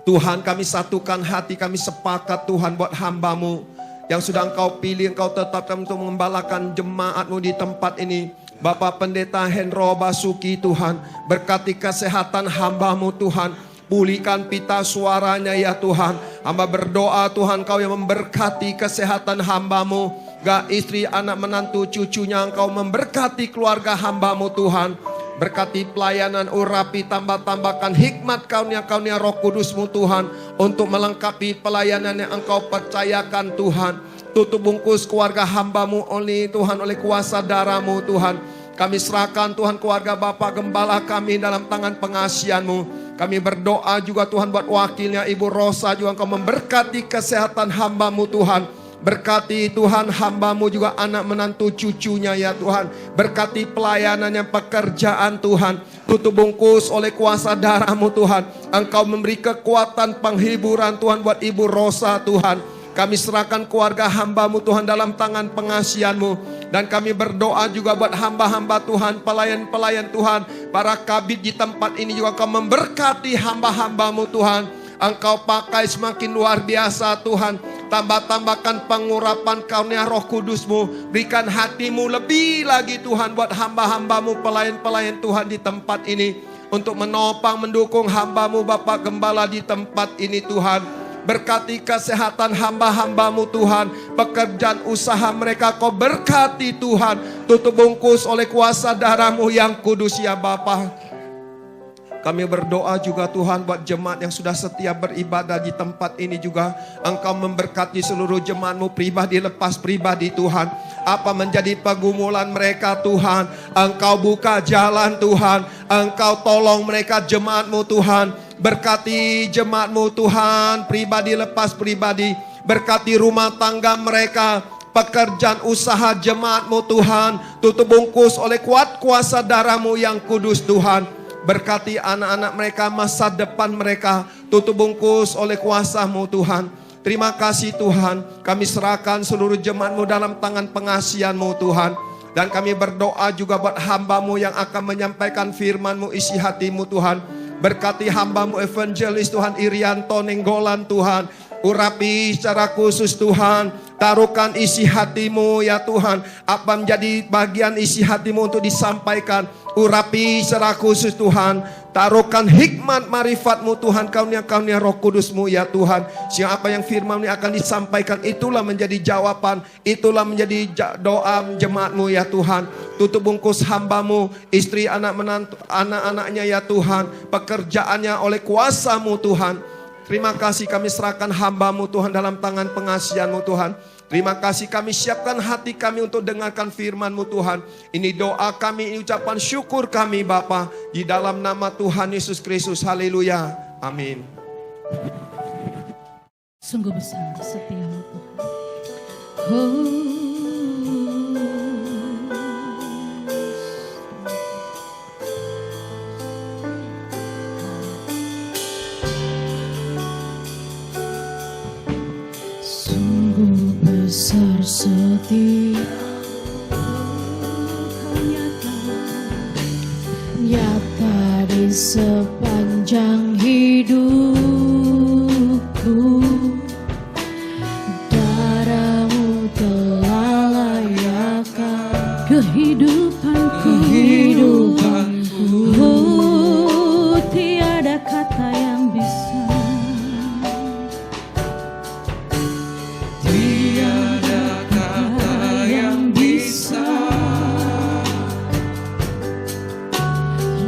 Tuhan kami satukan hati. Kami sepakat Tuhan buat hamba-Mu. Yang sudah Engkau pilih, Engkau tetapkan untuk mengembalakan jemaat-Mu di tempat ini. Bapak Pendeta Hendro Basuki Tuhan. Berkati kesehatan hamba-Mu Tuhan. Pulihkan pita suaranya ya Tuhan. Hamba berdoa Tuhan Kau yang memberkati kesehatan hamba-Mu. Gak istri, anak, menantu, cucunya Engkau memberkati keluarga hamba-Mu Tuhan. Berkati pelayanan, urapi, tambah-tambahkan hikmat Karunia-Karunia Roh Kudus-Mu Tuhan. Untuk melengkapi pelayanan yang Engkau percayakan Tuhan. Tutup bungkus keluarga hamba-Mu oleh Tuhan, oleh kuasa darah-Mu Tuhan. Kami serahkan Tuhan keluarga Bapak Gembala kami dalam tangan pengasihan-Mu. Kami berdoa juga Tuhan buat wakilnya Ibu Rosa juga Engkau memberkati kesehatan hamba-Mu Tuhan. Berkati Tuhan hamba-Mu juga anak menantu cucunya ya Tuhan. Berkati pelayanannya, pekerjaan Tuhan. Tutup bungkus oleh kuasa darah-Mu Tuhan. Engkau memberi kekuatan penghiburan Tuhan buat Ibu Rosa Tuhan. Kami serahkan keluarga hamba-Mu Tuhan dalam tangan pengasihan-Mu. Dan kami berdoa juga buat hamba-hamba Tuhan, pelayan-pelayan Tuhan. Para kabid di tempat ini juga Engkau memberkati hamba-hamba-Mu Tuhan. Engkau pakai semakin luar biasa Tuhan. Tambah-tambahkan pengurapan karunia Roh Kudus-Mu. Berikan hati-Mu lebih lagi Tuhan buat hamba-hamba-Mu, pelayan-pelayan Tuhan di tempat ini. Untuk menopang, mendukung hamba-Mu Bapak Gembala di tempat ini Tuhan. Berkati kesehatan hamba-hamba-Mu Tuhan. Pekerjaan usaha mereka Kau berkati Tuhan. Tutup bungkus oleh kuasa darah-Mu yang kudus ya Bapa. Kami berdoa juga Tuhan buat jemaat yang sudah setia beribadah di tempat ini juga. Engkau memberkati seluruh jemaat-Mu pribadi lepas pribadi Tuhan. Apa menjadi pergumulan mereka Tuhan. Engkau buka jalan Tuhan. Engkau tolong mereka jemaat-Mu Tuhan. Berkati jemaat-Mu Tuhan pribadi lepas pribadi. Berkati rumah tangga mereka. Pekerjaan usaha jemaat-Mu Tuhan. Tutup bungkus oleh kuat kuasa darah-Mu yang kudus Tuhan. Berkati anak-anak mereka, masa depan mereka. Tutup bungkus oleh kuasa-Mu Tuhan. Terima kasih Tuhan. Kami serahkan seluruh jemaat-Mu dalam tangan pengasihan-Mu Tuhan. Dan kami berdoa juga buat hamba-Mu yang akan menyampaikan firman-Mu, isi hati-Mu Tuhan. Berkati hamba-Mu evangelis Tuhan Irianto Nenggolan Tuhan. Urapi secara khusus Tuhan. Taruhkan isi hati-Mu ya Tuhan. Apa menjadi bagian isi hati-Mu untuk disampaikan. Urapi secara khusus Tuhan. Taruhkan hikmat marifat-Mu Tuhan. Karunia-karunia Roh Kudus-Mu ya Tuhan. Sehingga apa yang firman-Mu akan disampaikan. Itulah menjadi jawaban. Itulah menjadi doa jemaat-Mu ya Tuhan. Tutup bungkus hamba-Mu. Istri, anak menantu, anak-anaknya ya Tuhan. Pekerjaannya oleh kuasa-Mu Tuhan. Terima kasih kami serahkan hamba-Mu Tuhan dalam tangan pengasihan-Mu Tuhan. Terima kasih kami siapkan hati kami untuk dengarkan firman-Mu Tuhan. Ini doa kami, ini ucapan syukur kami Bapa. Di dalam nama Tuhan Yesus Kristus. Haleluya. Amin. Sungguh besar setiamu Tuhan. Oh. sepanjang hidupku, darahmu telah layakkan kehidupanku. Oh, tiada kata yang bisa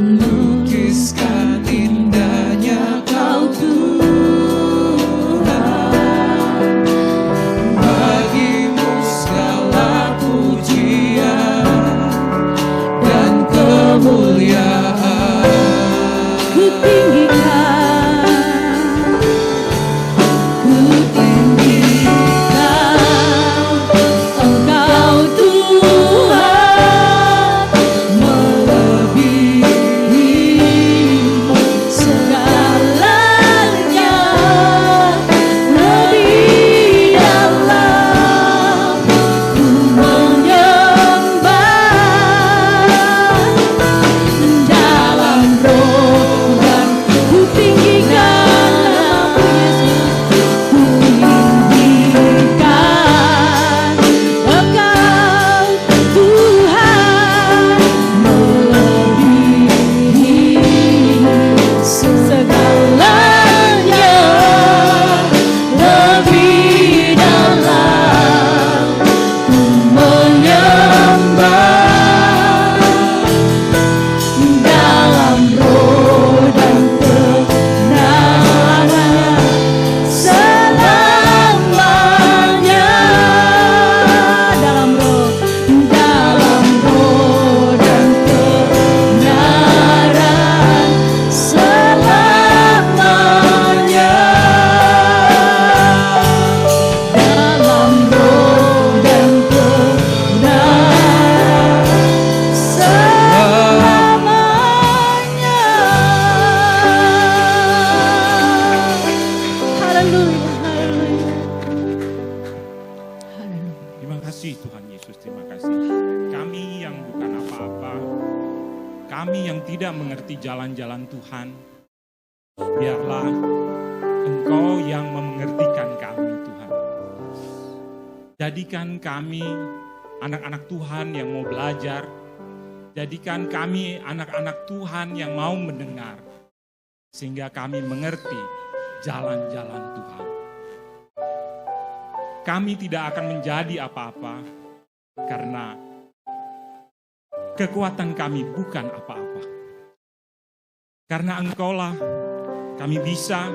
lukiskan indahnya Kau Tuhan. Bagimu segala pujian dan kemuliaan. ku tinggikan, Engkau Tuhan, melebihi segalanya, lebih dalam ku menyembah, dalam roh dan ku tinggikan namamu Yesus, ku tinggikan Engkau Tuhan, melebihi segalanya, lebih dalam ku menyembah, dalam roh dan kebenaran selamanya, dalam roh dan kebenaran selamanya, dalam roh dan kebenaran selamanya. haleluya, haleluya. Terima kasih Tuhan Yesus, terima kasih. Kami yang bukan apa-apa, kami yang tidak mengerti jalan-jalan Tuhan, biarlah Engkau yang mengertikan kami Tuhan. Jadikan kami anak-anak Tuhan yang mau belajar, jadikan kami anak-anak Tuhan yang mau mendengar, sehingga kami mengerti jalan-jalan Tuhan. Kami tidak akan menjadi apa-apa karena kekuatan kami bukan apa-apa. Karena Engkaulah kami bisa,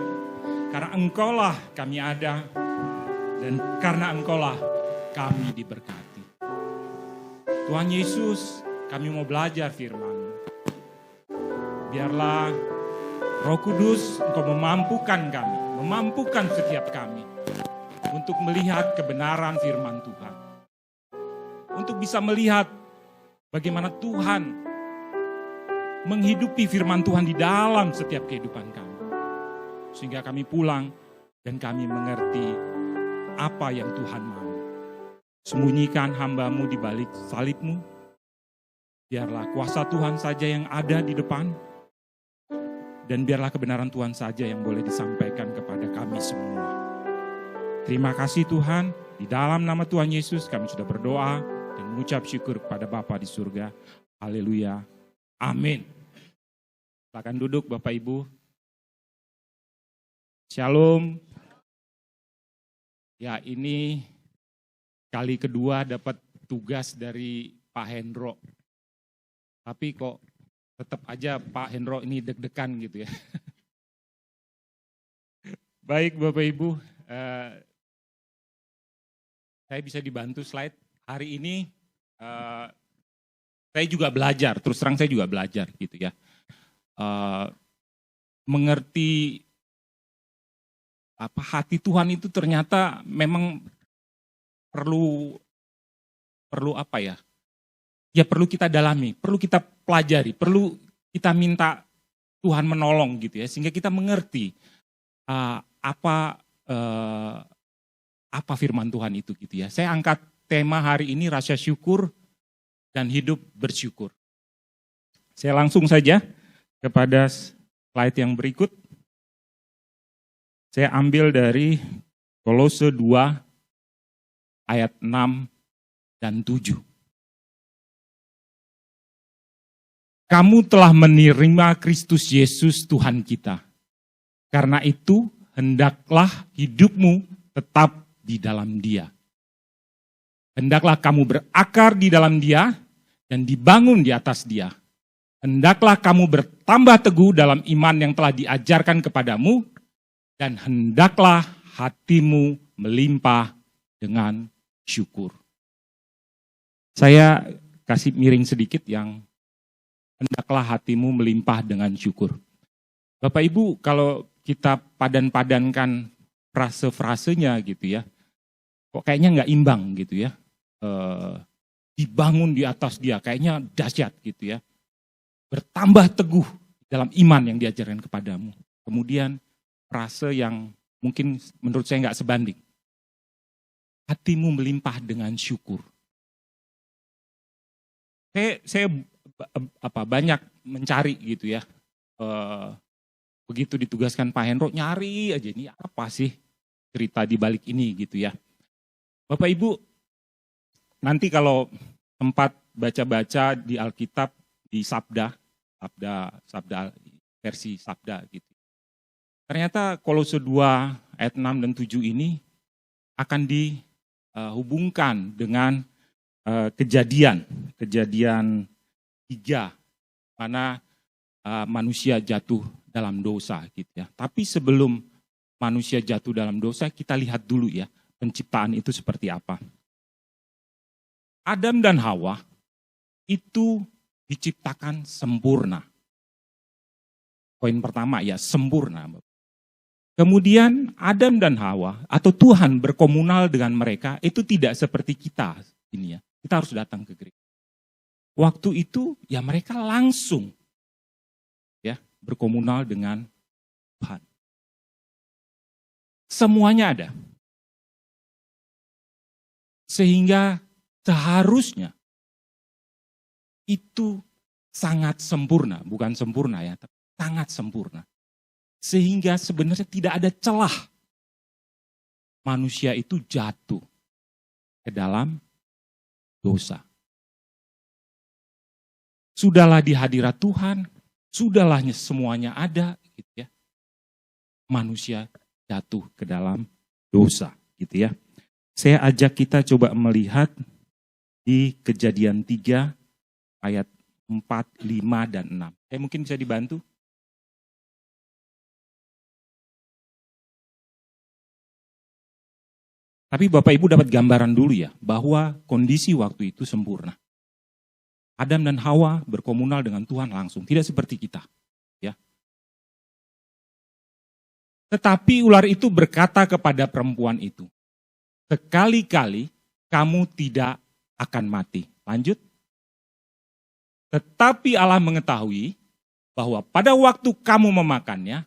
karena Engkaulah kami ada, dan karena Engkaulah kami diberkati. Tuhan Yesus, kami mau belajar firman-Mu. Biarlah Roh Kudus Engkau memampukan kami, memampukan setiap kami untuk melihat kebenaran firman Tuhan. Untuk bisa melihat bagaimana Tuhan menghidupi firman Tuhan di dalam setiap kehidupan kami. Sehingga kami pulang dan kami mengerti apa yang Tuhan mau. Sembunyikan hamba-Mu di balik salib-Mu. Biarlah kuasa Tuhan saja yang ada di depan. Dan biarlah kebenaran Tuhan saja yang boleh disampaikan kepada kami semua. Terima kasih Tuhan, di dalam nama Tuhan Yesus kami sudah berdoa dan mengucap syukur kepada Bapa di surga. Haleluya. Amin. Silakan duduk Bapak Ibu. Shalom. Ya, ini kali kedua dapat tugas dari Pak Hendro. Tapi kok tetap aja Pak Hendro ini deg-degan gitu ya. Baik Bapak Ibu, saya bisa dibantu slide. Hari ini saya juga belajar, terus terang saya juga belajar gitu ya. Mengerti apa hati Tuhan itu ternyata memang perlu apa ya? Ya perlu kita dalami, perlu kita pelajari, perlu kita minta Tuhan menolong gitu ya, sehingga kita mengerti apa firman Tuhan itu gitu ya. Saya angkat tema hari ini rasa syukur dan hidup bersyukur. Saya langsung saja kepada slide yang berikut. Saya ambil dari Kolose 2 ayat 6 dan 7. Kamu telah menerima Kristus Yesus Tuhan kita. Karena itu, hendaklah hidupmu tetap di dalam Dia. Hendaklah kamu berakar di dalam Dia dan dibangun di atas Dia. Hendaklah kamu bertambah teguh dalam iman yang telah diajarkan kepadamu, dan hendaklah hatimu melimpah dengan syukur. Saya kasih miring sedikit yang hendaklah hatimu melimpah dengan syukur. Bapak Ibu, kalau kita padan-padankan frase-frasenya gitu ya, kok kayaknya nggak imbang gitu ya. Dibangun di atas Dia, kayaknya dahsyat gitu ya. Bertambah teguh dalam iman yang diajarkan kepadamu. Kemudian frase yang mungkin menurut saya nggak sebanding. Hatimu melimpah dengan syukur. Saya banyak mencari gitu ya. Begitu ditugaskan Pak Hendro, nyari aja ini apa sih cerita di balik ini gitu ya. Bapak Ibu, nanti kalau tempat baca-baca di Alkitab, di Sabda versi Sabda gitu. Ternyata Kolose 2 ayat 6 dan 7 ini akan dihubungkan dengan kejadian 3, mana manusia jatuh dalam dosa gitu ya. Tapi sebelum manusia jatuh dalam dosa, kita lihat dulu ya penciptaan itu seperti apa. Adam dan Hawa itu diciptakan sempurna. Poin pertama ya, sempurna. Kemudian Adam dan Hawa atau Tuhan berkomunal dengan mereka itu tidak seperti kita ini ya. Kita harus datang ke gereja. Waktu itu ya mereka langsung ya berkomunal dengan Tuhan. Semuanya ada. Sehingga seharusnya itu sangat sempurna, bukan sempurna ya, tapi sangat sempurna. Sehingga sebenarnya tidak ada celah manusia itu jatuh ke dalam dosa. Sudahlah di hadirat Tuhan, sudahlah semuanya ada gitu ya. Manusia jatuh ke dalam dosa gitu ya. Saya ajak kita coba melihat di Kejadian 3 ayat 4, 5 dan 6. Saya mungkin bisa dibantu? Tapi Bapak Ibu dapat gambaran dulu ya, bahwa kondisi waktu itu sempurna. Adam dan Hawa berkomunal dengan Tuhan langsung, tidak seperti kita. Ya. Tetapi ular itu berkata kepada perempuan itu, sekali-kali kamu tidak akan mati. Lanjut. Tetapi Allah mengetahui bahwa pada waktu kamu memakannya,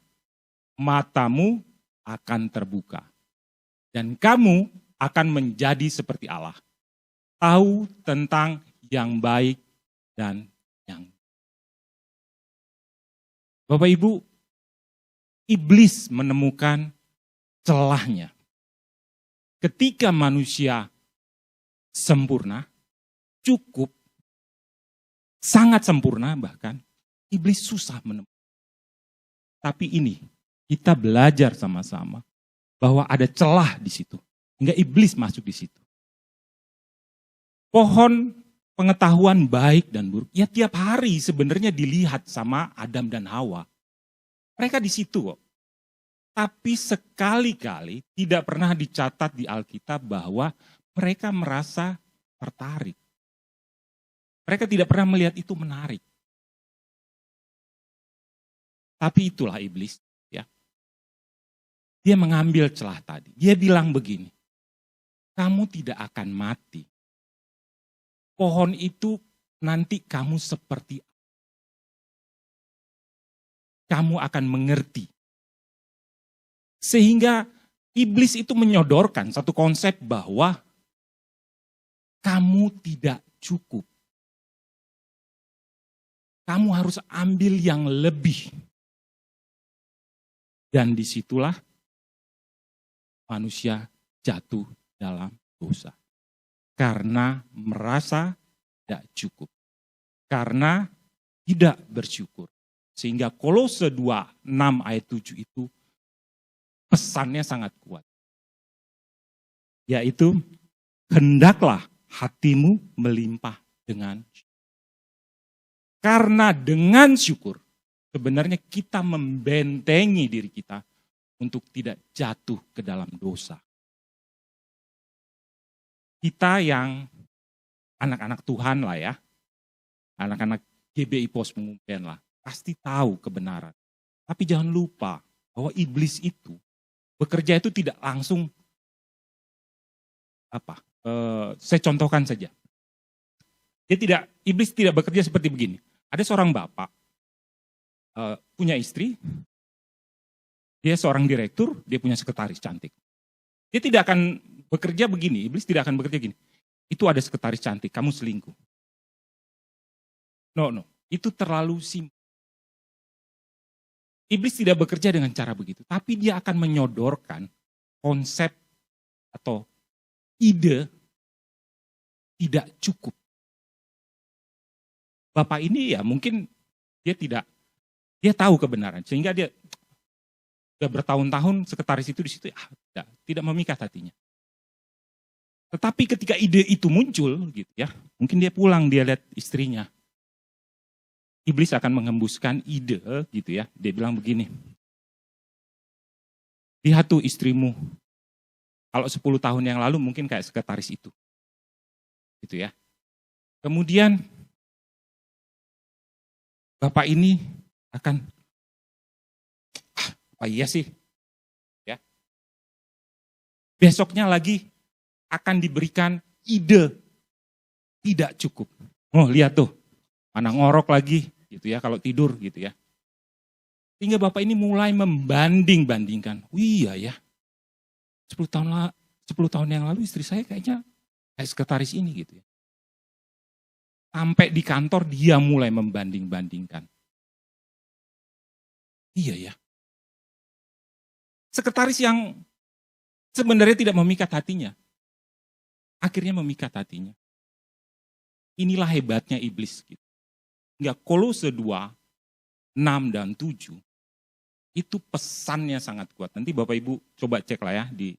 matamu akan terbuka. Dan kamu akan menjadi seperti Allah. Tahu tentang yang baik dan yang. Bapak Ibu, iblis menemukan celahnya. Ketika manusia sempurna, cukup, sangat sempurna bahkan, iblis susah menemukan. Tapi ini, kita belajar sama-sama bahwa ada celah di situ, hingga iblis masuk di situ. Pohon pengetahuan baik dan buruk, ya tiap hari sebenarnya dilihat sama Adam dan Hawa. Mereka di situ kok. Tapi sekali-kali tidak pernah dicatat di Alkitab bahwa mereka merasa tertarik. Mereka tidak pernah melihat itu menarik. Tapi itulah iblis. Dia mengambil celah tadi. Dia bilang begini, kamu tidak akan mati. Pohon itu nanti kamu seperti, kamu akan mengerti. Sehingga iblis itu menyodorkan satu konsep bahwa kamu tidak cukup. kamu harus ambil yang lebih. Dan disitulah manusia jatuh dalam dosa. Karena merasa tidak cukup. Karena tidak bersyukur. Sehingga Kolose 2:6 ayat 7 itu pesannya sangat kuat. Yaitu, hendaklah hatimu melimpah dengan syukur. Karena dengan syukur, sebenarnya kita membentengi diri kita untuk tidak jatuh ke dalam dosa. Kita yang anak-anak Tuhan lah ya, anak-anak GBI Pos Pengumpulan lah, pasti tahu kebenaran. Tapi jangan lupa bahwa iblis itu bekerja itu tidak langsung saya contohkan saja. Iblis tidak bekerja seperti begini. Ada seorang bapak punya istri, dia seorang direktur, dia punya sekretaris cantik. Dia tidak akan bekerja begini, iblis tidak akan bekerja gini. Itu ada sekretaris cantik, kamu selingkuh. No, itu terlalu simpel. Iblis tidak bekerja dengan cara begitu, tapi dia akan menyodorkan konsep atau ide tidak cukup. Bapak ini ya mungkin dia tahu kebenaran, sehingga dia sudah bertahun-tahun sekretaris itu di situ tidak memikat hatinya. Tetapi ketika ide itu muncul gitu ya, mungkin dia pulang, dia lihat istrinya. Iblis akan mengembuskan ide gitu ya. Dia bilang begini, lihat tuh istrimu, kalau 10 tahun yang lalu mungkin kayak sekretaris itu. Gitu ya. Kemudian bapak ini akan, apa iya sih? Ya. Besoknya lagi akan diberikan ide tidak cukup. Oh lihat tuh, mana ngorok lagi gitu ya kalau tidur gitu ya. Sehingga bapak ini mulai membanding-bandingkan. Iya ya, 10 tahun yang lalu istri saya kayaknya kayak sekretaris ini gitu ya. Sampai di kantor dia mulai membanding-bandingkan. Iya ya. Sekretaris yang sebenarnya tidak memikat hatinya, akhirnya memikat hatinya. Inilah hebatnya iblis. Gitu. Hingga Kolose 2:6 dan 7, itu pesannya sangat kuat. Nanti Bapak Ibu coba cek lah ya di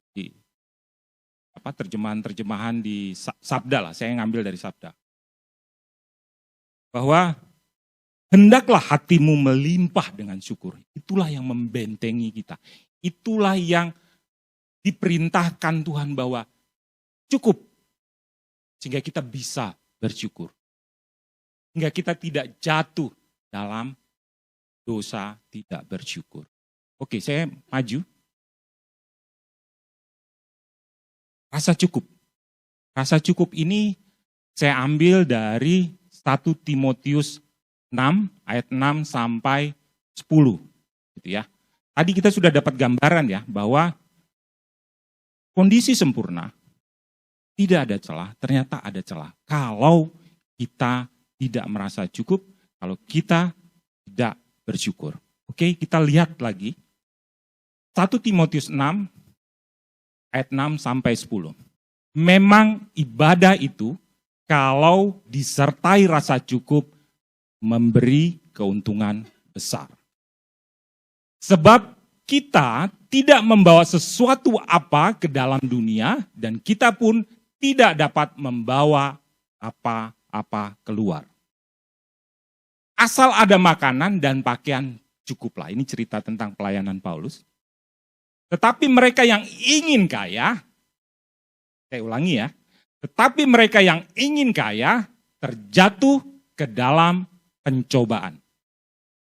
terjemahan-terjemahan di Sabda lah, saya ngambil dari Sabda. Bahwa hendaklah hatimu melimpah dengan syukur. Itulah yang membentengi kita. Itulah yang diperintahkan Tuhan bahwa cukup. Sehingga kita bisa bersyukur. Hingga kita tidak jatuh dalam dosa tidak bersyukur. Oke, saya maju. Rasa cukup. Rasa cukup ini saya ambil dari 1 Timotius 6 ayat 6 sampai 10 gitu ya. Tadi kita sudah dapat gambaran ya bahwa kondisi sempurna tidak ada celah, ternyata ada celah. Kalau kita tidak merasa cukup, kalau kita tidak bersyukur. Oke, kita lihat lagi. 1 Timotius 6 ayat 6 sampai 10. Memang ibadah itu kalau disertai rasa cukup memberi keuntungan besar. Sebab kita tidak membawa sesuatu apa ke dalam dunia dan kita pun tidak dapat membawa apa-apa keluar. Asal ada makanan dan pakaian cukuplah. Ini cerita tentang pelayanan Paulus. Tetapi mereka yang ingin kaya, saya ulangi ya, tetapi mereka yang ingin kaya terjatuh ke dalam pencobaan,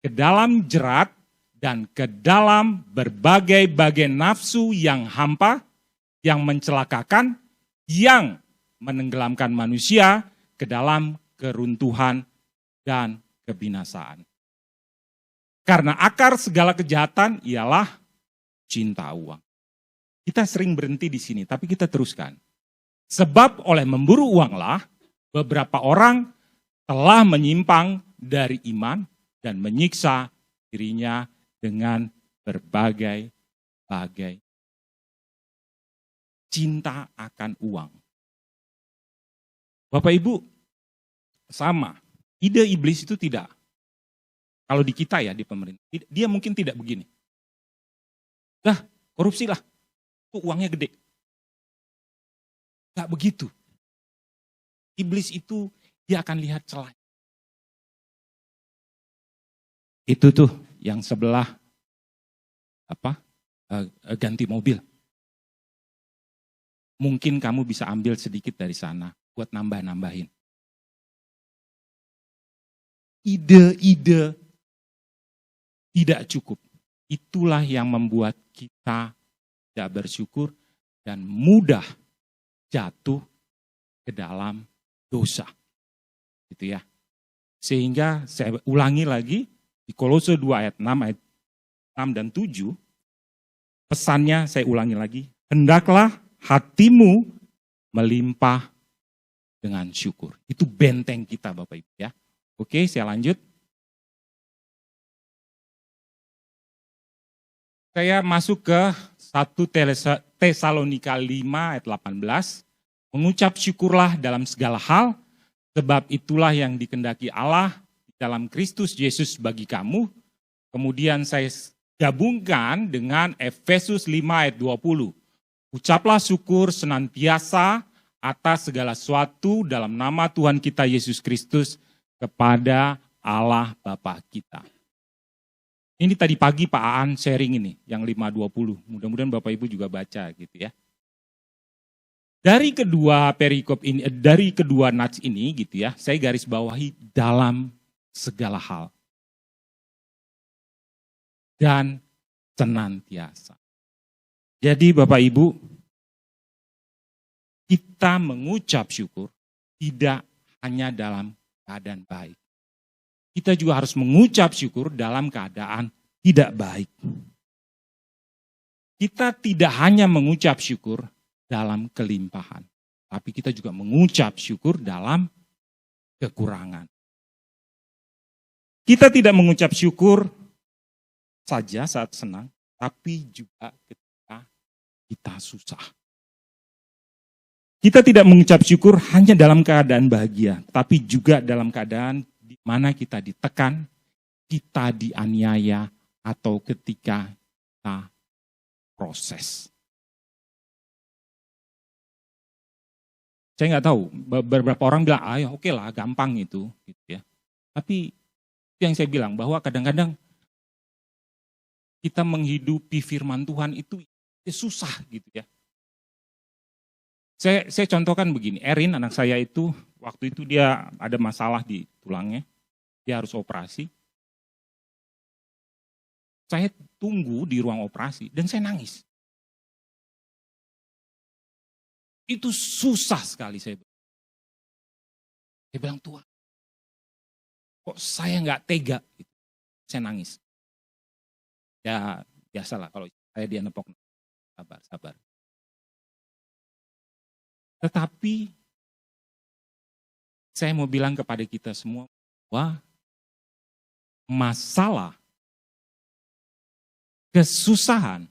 ke dalam jerat, dan ke dalam berbagai-bagai nafsu yang hampa, yang mencelakakan, yang menenggelamkan manusia ke dalam keruntuhan dan kebinasaan. Karena akar segala kejahatan ialah cinta uang. Kita sering berhenti di sini, tapi kita teruskan. Sebab oleh memburu uanglah beberapa orang telah menyimpang dari iman dan menyiksa dirinya dengan berbagai-bagai cinta akan uang. Bapak Ibu, sama. Ide iblis itu tidak. Kalau di kita ya, di pemerintah, dia mungkin tidak begini. Korupsi lah, uangnya gede. Gak begitu. Iblis itu dia akan lihat celah. Itu tuh yang sebelah ganti mobil. Mungkin kamu bisa ambil sedikit dari sana buat nambah-nambahin. Ide-ide tidak cukup. Itulah yang membuat kita tidak bersyukur dan mudah jatuh ke dalam dosa. Gitu ya. Sehingga saya ulangi lagi di Kolose 2 ayat 6 dan 7. Pesannya saya ulangi lagi. Hendaklah hatimu melimpah dengan syukur. Itu benteng kita Bapak Ibu ya. Oke, saya lanjut. Saya masuk ke 1 Tesalonika 5 ayat 18. Mengucap syukurlah dalam segala hal, sebab itulah yang dikehendaki Allah dalam Kristus Yesus bagi kamu. Kemudian saya gabungkan dengan Efesus 5 ayat 20. Ucaplah syukur senantiasa atas segala sesuatu dalam nama Tuhan kita Yesus Kristus kepada Allah Bapa kita. Ini tadi pagi Pak Aan sharing ini, yang 5:20. Mudah-mudahan Bapak Ibu juga baca gitu ya. Dari kedua perikop ini, dari kedua nats ini gitu ya, saya garis bawahi dalam segala hal. Dan senantiasa. Jadi Bapak Ibu, kita mengucap syukur tidak hanya dalam keadaan baik. Kita juga harus mengucap syukur dalam keadaan tidak baik. Kita tidak hanya mengucap syukur dalam kelimpahan, tapi kita juga mengucap syukur dalam kekurangan. Kita tidak mengucap syukur saja saat senang, tapi juga ketika kita susah. Kita tidak mengucap syukur hanya dalam keadaan bahagia, tapi juga dalam keadaan di mana kita ditekan, kita dianiaya, atau ketika kita proses. Saya nggak tahu, beberapa orang bilang, ya oke lah, gampang itu. Gitu ya. Tapi yang saya bilang, bahwa kadang-kadang kita menghidupi firman Tuhan itu susah gitu ya. Saya contohkan begini, Erin anak saya itu, waktu itu dia ada masalah di tulangnya, dia harus operasi. Saya tunggu di ruang operasi dan saya nangis. Itu susah sekali saya bilang, Tuhan, kok saya nggak tega? Saya nangis. Ya biasalah kalau saya dia nepok, sabar. Tetapi saya mau bilang kepada kita semua bahwa masalah, kesusahan,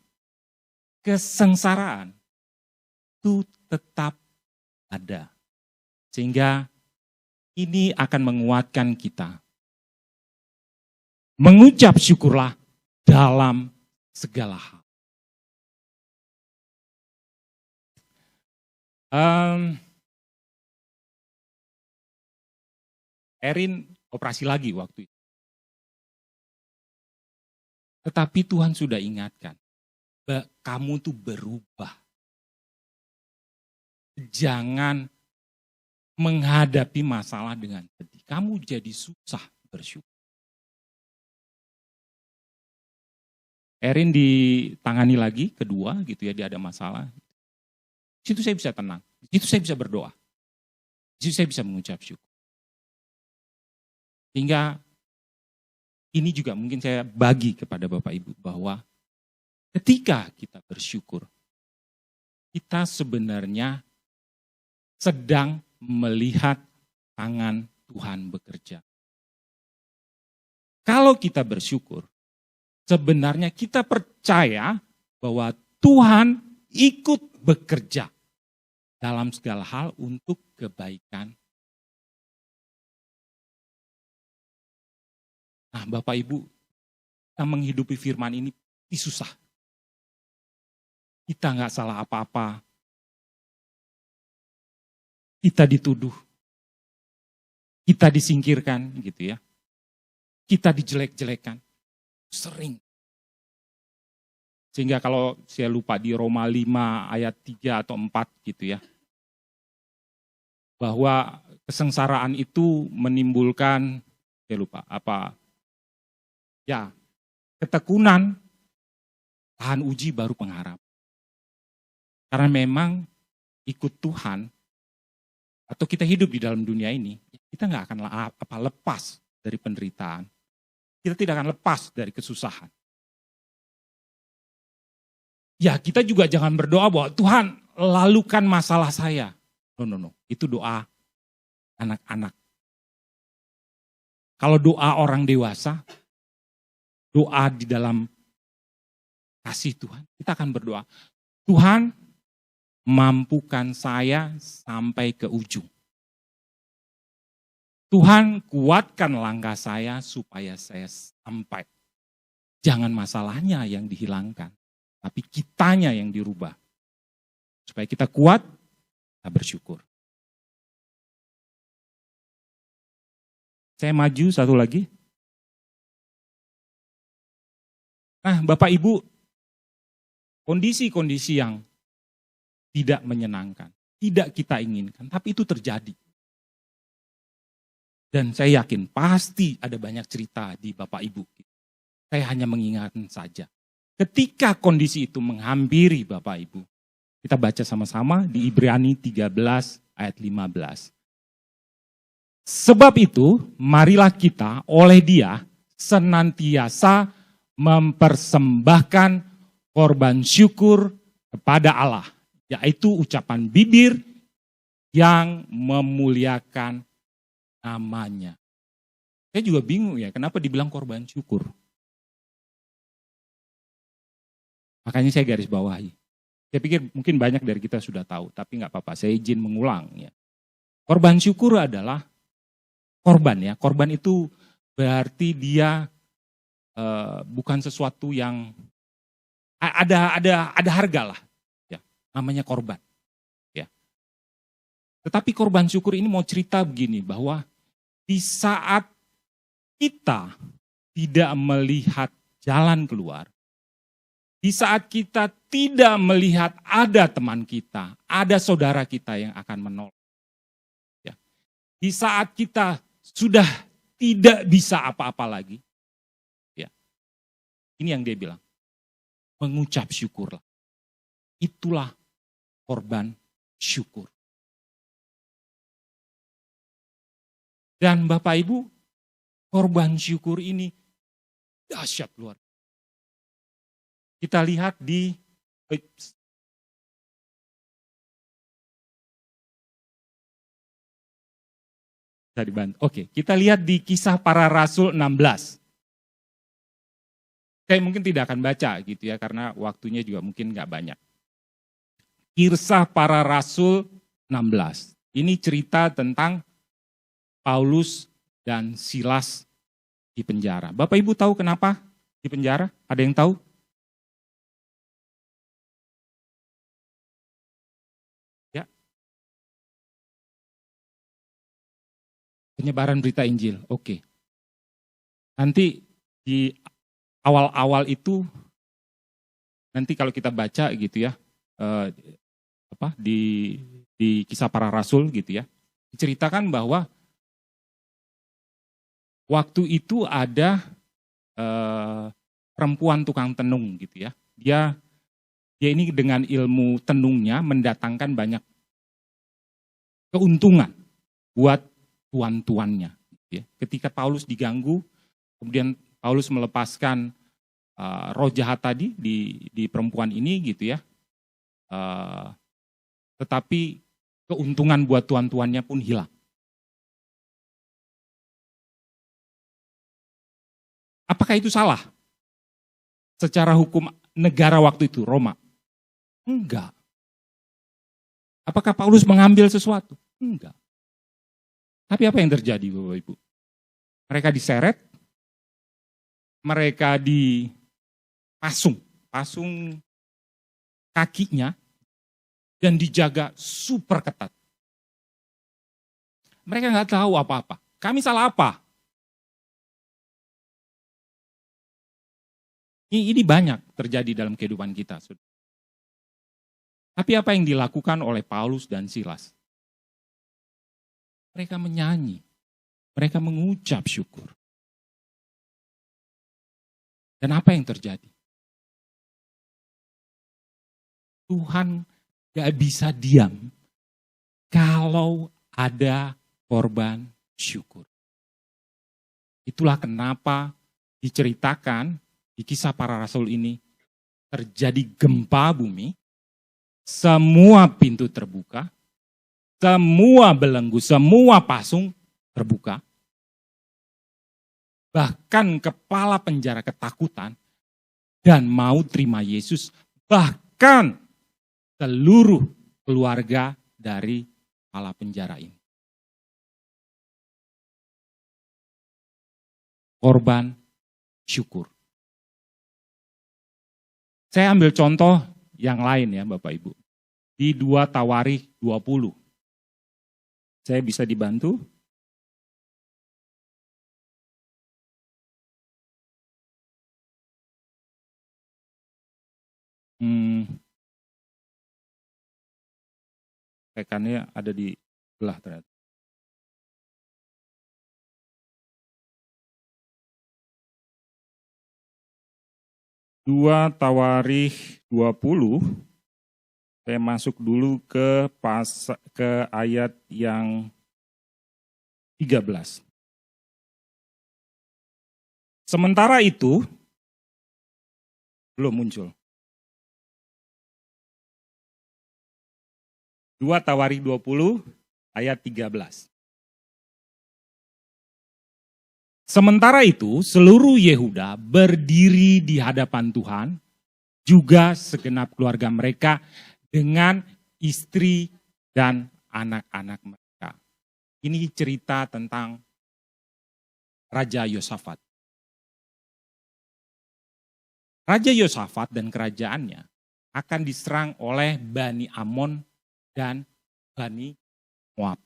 kesengsaraan itu tetap ada. Sehingga ini akan menguatkan kita. Mengucap syukurlah dalam segala hal. Erin operasi lagi waktu itu. Tetapi Tuhan sudah ingatkan, kamu tuh berubah. Jangan menghadapi masalah dengan sedih. Kamu jadi susah bersyukur. Erin ditangani lagi, kedua gitu ya, dia ada masalah. Di situ saya bisa tenang, di situ saya bisa berdoa, di situ saya bisa mengucap syukur. Hingga ini juga mungkin saya bagi kepada Bapak Ibu bahwa ketika kita bersyukur, kita sebenarnya sedang melihat tangan Tuhan bekerja. Kalau kita bersyukur, sebenarnya kita percaya bahwa Tuhan ikut bekerja dalam segala hal untuk kebaikan. Nah, Bapak Ibu, kita menghidupi firman ini susah. Kita nggak salah apa-apa. Kita dituduh. Kita disingkirkan gitu ya. Kita dijelek-jelekan. Sering. Sehingga kalau saya lupa di Roma 5 ayat 3 atau 4 gitu ya. Bahwa kesengsaraan itu menimbulkan, saya lupa apa. Ya, ketekunan, tahan uji baru pengharap. Karena memang ikut Tuhan, atau kita hidup di dalam dunia ini, kita nggak akan lepas dari penderitaan. Kita tidak akan lepas dari kesusahan. Ya, kita juga jangan berdoa bahwa Tuhan lalukan masalah saya. No. Itu doa anak-anak. Kalau doa orang dewasa, doa di dalam kasih Tuhan, kita akan berdoa, Tuhan mampukan saya sampai ke ujung. Tuhan kuatkan langkah saya supaya saya sampai. Jangan masalahnya yang dihilangkan, tapi kitanya yang dirubah. Supaya kita kuat, kita bersyukur. Saya maju satu lagi. Nah, Bapak Ibu, kondisi-kondisi yang tidak menyenangkan, tidak kita inginkan, tapi itu terjadi. Dan saya yakin pasti ada banyak cerita di Bapak Ibu. Saya hanya mengingatkan saja. Ketika kondisi itu menghampiri Bapak Ibu, kita baca sama-sama di Ibrani 13 ayat 15. Sebab itu, marilah kita oleh Dia senantiasa mempersembahkan korban syukur kepada Allah, yaitu ucapan bibir yang memuliakan namanya. Saya juga bingung ya, kenapa dibilang korban syukur. Makanya saya garis bawahi. Saya pikir mungkin banyak dari kita sudah tahu, tapi nggak apa-apa, saya izin mengulang ya. Korban syukur adalah korban ya. Korban itu berarti dia bukan sesuatu yang ada harga lah, ya. Namanya korban. Ya. Tetapi korban syukur ini mau cerita begini, bahwa di saat kita tidak melihat jalan keluar, di saat kita tidak melihat ada teman kita, ada saudara kita yang akan menolong, ya. Di saat kita sudah tidak bisa apa-apa lagi, ya. Ini yang dia bilang, mengucap syukurlah. Itulah korban syukur. Dan Bapak Ibu, korban syukur ini dahsyat luar. Kita lihat di Oke, kita lihat di Kisah Para Rasul 16. Saya mungkin tidak akan baca gitu ya, karena waktunya juga mungkin nggak banyak. Kisah Para Rasul 16. Ini cerita tentang Paulus dan Silas di penjara. Bapak Ibu tahu kenapa di penjara? Ada yang tahu? Ya. Penyebaran berita Injil. Oke. Nanti di awal-awal itu, nanti kalau kita baca gitu ya, di Kisah Para Rasul gitu ya, diceritakan bahwa waktu itu ada perempuan tukang tenung gitu ya. Dia ini dengan ilmu tenungnya mendatangkan banyak keuntungan buat tuan-tuannya. Gitu ya. Ketika Paulus diganggu, kemudian Paulus melepaskan roh jahat tadi di perempuan ini gitu ya. Tetapi keuntungan buat tuan-tuannya pun hilang. Apakah itu salah? Secara hukum negara waktu itu, Roma? Enggak. Apakah Paulus mengambil sesuatu? Enggak. Tapi apa yang terjadi Bapak Ibu? Mereka diseret, mereka dipasung kakinya, dan dijaga super ketat. Mereka nggak tahu apa-apa. Kami salah apa? Ini banyak terjadi dalam kehidupan kita. Tapi apa yang dilakukan oleh Paulus dan Silas? Mereka menyanyi, mereka mengucap syukur. Dan apa yang terjadi? Tuhan gak bisa diam kalau ada korban syukur. Itulah kenapa diceritakan di Kisah Para Rasul ini terjadi gempa bumi, semua pintu terbuka, semua belenggu, semua pasung terbuka. Bahkan kepala penjara ketakutan dan mau terima Yesus, bahkan seluruh keluarga dari kepala penjara ini. Korban syukur. Saya ambil contoh yang lain ya Bapak Ibu. Di 2 Tawarikh 20. Saya bisa dibantu? Rekannya ada di belah ternyata. Dua Tawarikh 20, saya masuk dulu ke ayat yang 13. Sementara itu, belum muncul. 2 Tawarikh 20 ayat 13. Sementara itu seluruh Yehuda berdiri di hadapan Tuhan, juga segenap keluarga mereka dengan istri dan anak-anak mereka. Ini cerita tentang Raja Yosafat. Raja Yosafat dan kerajaannya akan diserang oleh Bani Amon dan Bani Moab.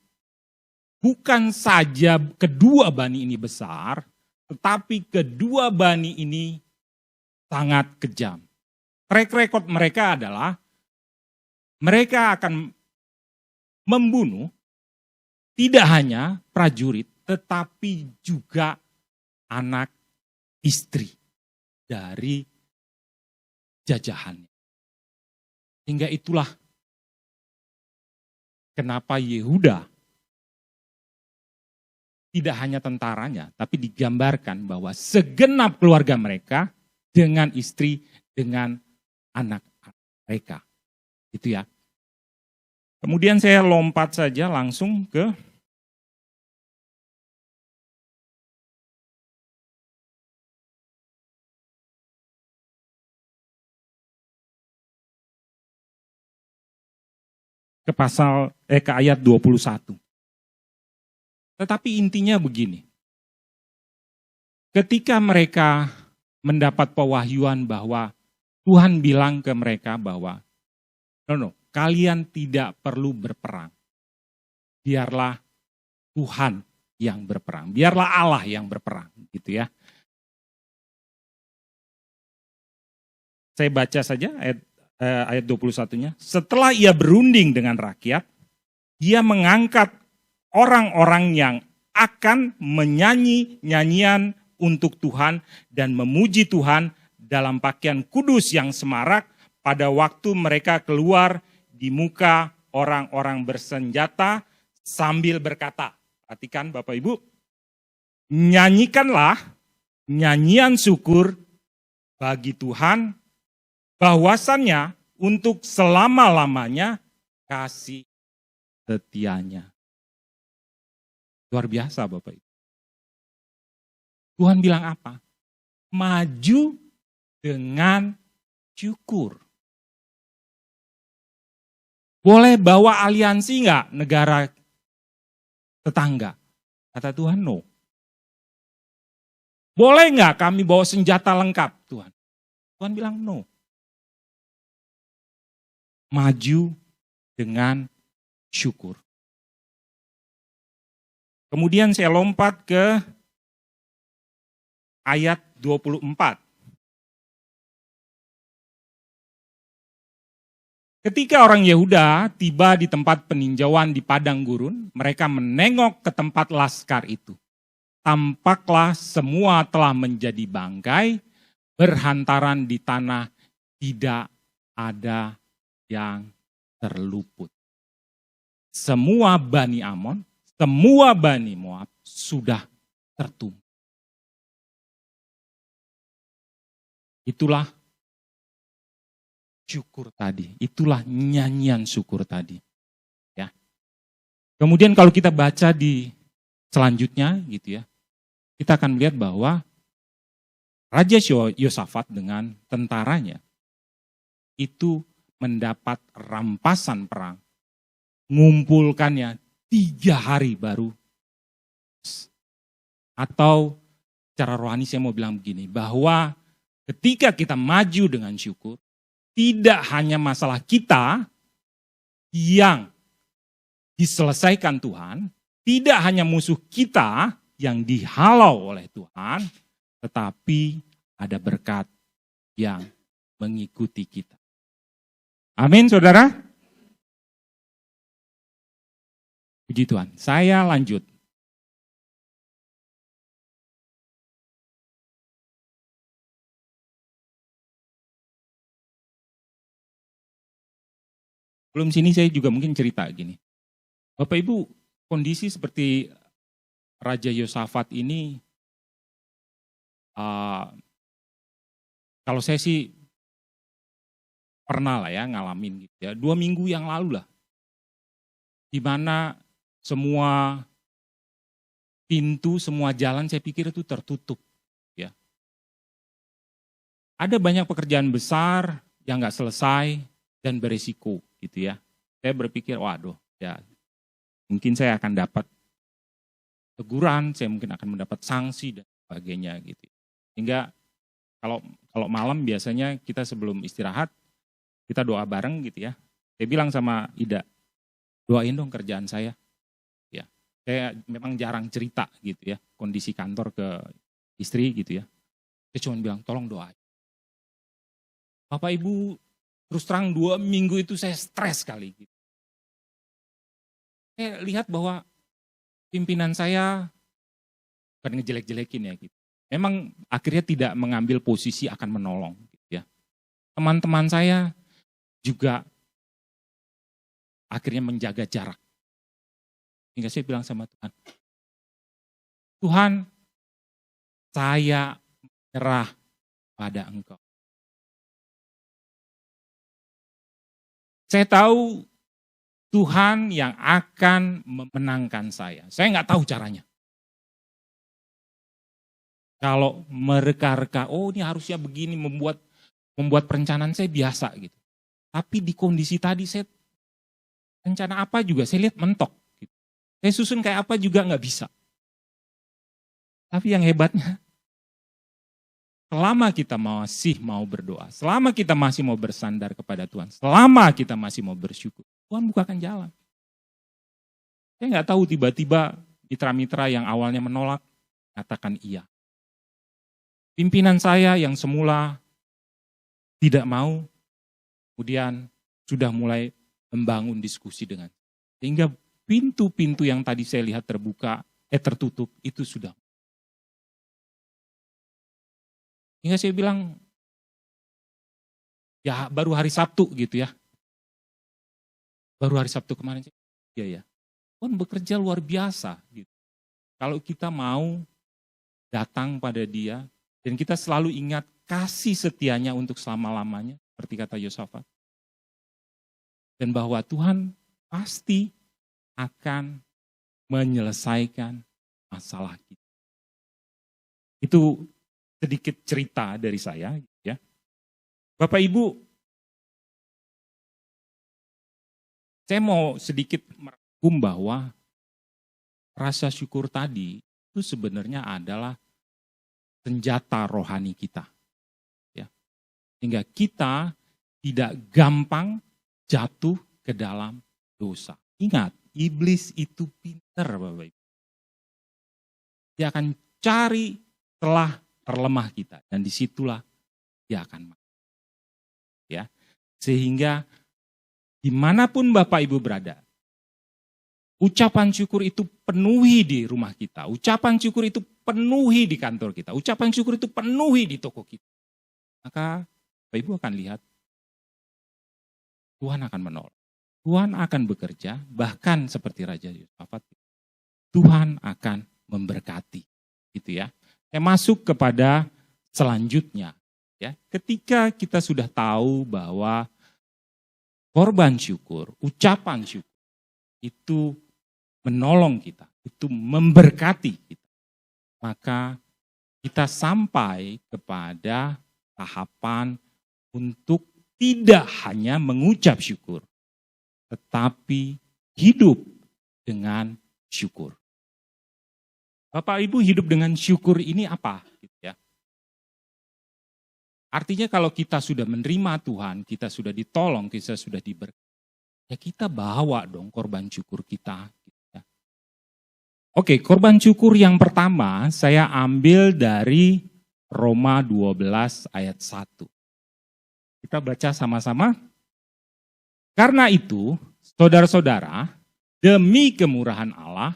Bukan saja kedua bani ini besar, tetapi kedua bani ini sangat kejam. Track record mereka adalah mereka akan membunuh tidak hanya prajurit, tetapi juga anak istri dari jajahannya. Hingga itulah kenapa Yehuda tidak hanya tentaranya, tapi digambarkan bahwa segenap keluarga mereka dengan istri, dengan anak-anak mereka. Gitu ya. Kemudian saya lompat saja langsung ke ke ayat 21. Tetapi intinya begini, ketika mereka mendapat pewahyuan bahwa Tuhan bilang ke mereka bahwa, kalian tidak perlu berperang. Biarlah Tuhan yang berperang, biarlah Allah yang berperang, gitu ya. Saya baca saja ayat 21-nya. Setelah ia berunding dengan rakyat, ia mengangkat orang-orang yang akan menyanyi nyanyian untuk Tuhan dan memuji Tuhan dalam pakaian kudus yang semarak pada waktu mereka keluar di muka orang-orang bersenjata sambil berkata, perhatikan Bapak Ibu, nyanyikanlah nyanyian syukur bagi Tuhan, bahwasannya untuk selama-lamanya kasih setianya. Luar biasa Bapak Ibu. Tuhan bilang apa? maju dengan syukur. Boleh bawa aliansi nggak negara tetangga? Kata Tuhan, no. Boleh nggak kami bawa senjata lengkap, Tuhan? Tuhan bilang no. Maju dengan syukur. Kemudian saya lompat ke ayat 24. Ketika orang Yehuda tiba di tempat peninjauan di padang gurun, mereka menengok ke tempat laskar itu. Tampaklah semua telah menjadi bangkai, berhantaran di tanah, tidak ada yang terluput. Semua Bani Amon, semua Bani Moab sudah tertumbuk. Itulah syukur tadi, itulah nyanyian syukur tadi. Ya. Kemudian kalau kita baca di selanjutnya gitu ya, kita akan melihat bahwa Raja Yosafat dengan tentaranya itu mendapat rampasan perang, ngumpulkannya 3 hari baru. Atau secara rohani saya mau bilang begini, bahwa ketika kita maju dengan syukur, tidak hanya masalah kita yang diselesaikan Tuhan, tidak hanya musuh kita yang dihalau oleh Tuhan, tetapi ada berkat yang mengikuti kita. Amin, saudara. Puji Tuhan. Saya lanjut. Belum sini saya juga mungkin cerita gini. Bapak Ibu, kondisi seperti Raja Yosafat ini, kalau saya sih pernah lah ya ngalamin gitu ya. 2 minggu yang lalu lah. Di mana semua pintu, semua jalan saya pikir itu tertutup. Ya. Ada banyak pekerjaan besar yang nggak selesai dan beresiko gitu ya. Saya berpikir, waduh ya mungkin saya akan dapat teguran, saya mungkin akan mendapat sanksi dan sebagainya gitu. Sehingga kalau malam biasanya kita sebelum istirahat, kita doa bareng gitu ya. Saya bilang sama Ida, doain dong kerjaan saya. Ya, saya memang jarang cerita gitu ya, kondisi kantor ke istri gitu ya. Saya cuma bilang, tolong doain. Bapak Ibu, terus terang 2 minggu itu saya stres sekali. Gitu. Saya lihat bahwa pimpinan saya, bukan ngejelek-jelekin ya gitu. Memang akhirnya tidak mengambil posisi akan menolong. Gitu ya. Teman-teman saya juga akhirnya menjaga jarak. Hingga saya bilang sama Tuhan, Tuhan, saya menyerah pada Engkau. Saya tahu Tuhan yang akan memenangkan saya. Saya nggak tahu caranya. Kalau mereka-reka, oh ini harusnya begini, membuat perencanaan saya biasa gitu. Tapi di kondisi tadi saya rencana apa juga saya lihat mentok. Gitu. Saya susun kayak apa juga nggak bisa. Tapi yang hebatnya, selama kita masih mau berdoa, selama kita masih mau bersandar kepada Tuhan, selama kita masih mau bersyukur, Tuhan bukakan jalan. Saya nggak tahu tiba-tiba mitra-mitra yang awalnya menolak, katakan iya. Pimpinan saya yang semula tidak mau, kemudian sudah mulai membangun diskusi dengan. Sehingga pintu-pintu yang tadi saya lihat tertutup, itu sudah. Hingga saya bilang, ya baru hari Sabtu gitu ya. Baru hari Sabtu kemarin, ya. Tuhan bekerja luar biasa. Gitu. Kalau kita mau datang pada Dia, dan kita selalu ingat kasih setianya untuk selama-lamanya, seperti kata Yosafat. Dan bahwa Tuhan pasti akan menyelesaikan masalah kita. Itu sedikit cerita dari saya, ya. Bapak Ibu, saya mau sedikit merangkum bahwa rasa syukur tadi itu sebenarnya adalah senjata rohani kita. Ya. Sehingga kita tidak gampang jatuh ke dalam dosa. Ingat, iblis itu pintar, Bapak Ibu. Dia akan cari celah terlemah kita, dan disitulah dia akan mati. Ya. Sehingga dimanapun Bapak Ibu berada, ucapan syukur itu penuhi di rumah kita. Ucapan syukur itu penuhi di kantor kita. Ucapan syukur itu penuhi di toko kita. Maka Bapak Ibu akan lihat Tuhan akan menolong. Tuhan akan bekerja, bahkan seperti Raja Yosafat, Tuhan akan memberkati. Gitu ya. Saya masuk kepada selanjutnya. Ya. Ketika kita sudah tahu bahwa korban syukur, ucapan syukur, itu menolong kita, itu memberkati kita. Maka kita sampai kepada tahapan untuk tidak hanya mengucap syukur, tetapi hidup dengan syukur. Bapak Ibu, hidup dengan syukur ini apa? Gitu ya. Artinya kalau kita sudah menerima Tuhan, kita sudah ditolong, kita sudah diberkati, ya kita bawa dong korban syukur kita. Oke, korban syukur yang pertama saya ambil dari Roma 12 ayat 1. Kita baca sama-sama. Karena itu, saudara-saudara, demi kemurahan Allah,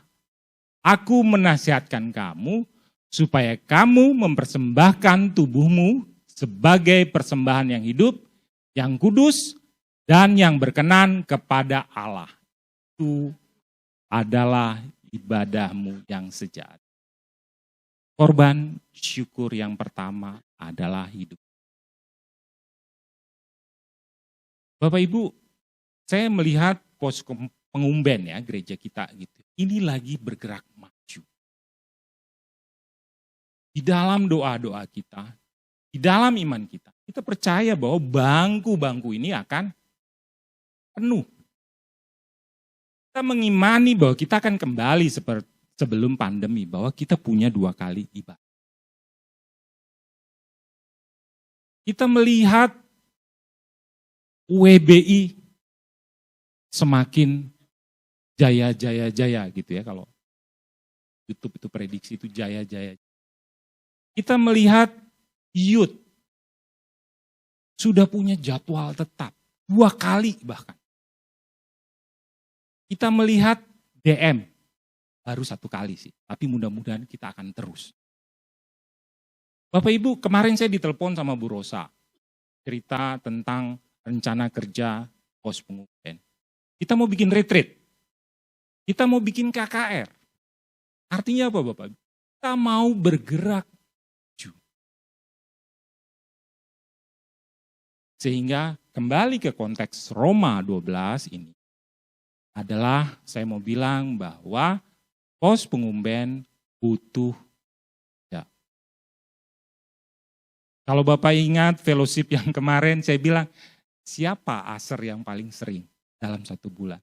aku menasihatkan kamu supaya kamu mempersembahkan tubuhmu sebagai persembahan yang hidup, yang kudus, dan yang berkenan kepada Allah. Itu adalah ibadahmu yang sejati. Korban syukur yang pertama adalah hidup. Bapak Ibu, saya melihat pos pengumben ya gereja kita gitu. Ini lagi bergerak maju. Di dalam doa-doa kita, di dalam iman kita, kita percaya bahwa bangku-bangku ini akan penuh. Kita mengimani bahwa kita akan kembali seperti sebelum pandemi, bahwa kita punya 2 kali ibadah. Kita melihat UEBI semakin jaya gitu ya, kalau YouTube itu prediksi itu jaya. Kita melihat youth sudah punya jadwal tetap 2 kali bahkan. Kita melihat DM baru 1 kali sih, tapi mudah-mudahan kita akan terus. Bapak Ibu, kemarin saya ditelepon sama Bu Rosa, cerita tentang rencana kerja pos pengungsian. Kita mau bikin retreat, kita mau bikin KKR. Artinya apa Bapak? Kita mau bergerak maju. Sehingga kembali ke konteks Roma 12 ini adalah saya mau bilang bahwa pos pengumben butuh ya. Kalau Bapak ingat fellowship yang kemarin saya bilang, siapa aser yang paling sering dalam 1 bulan?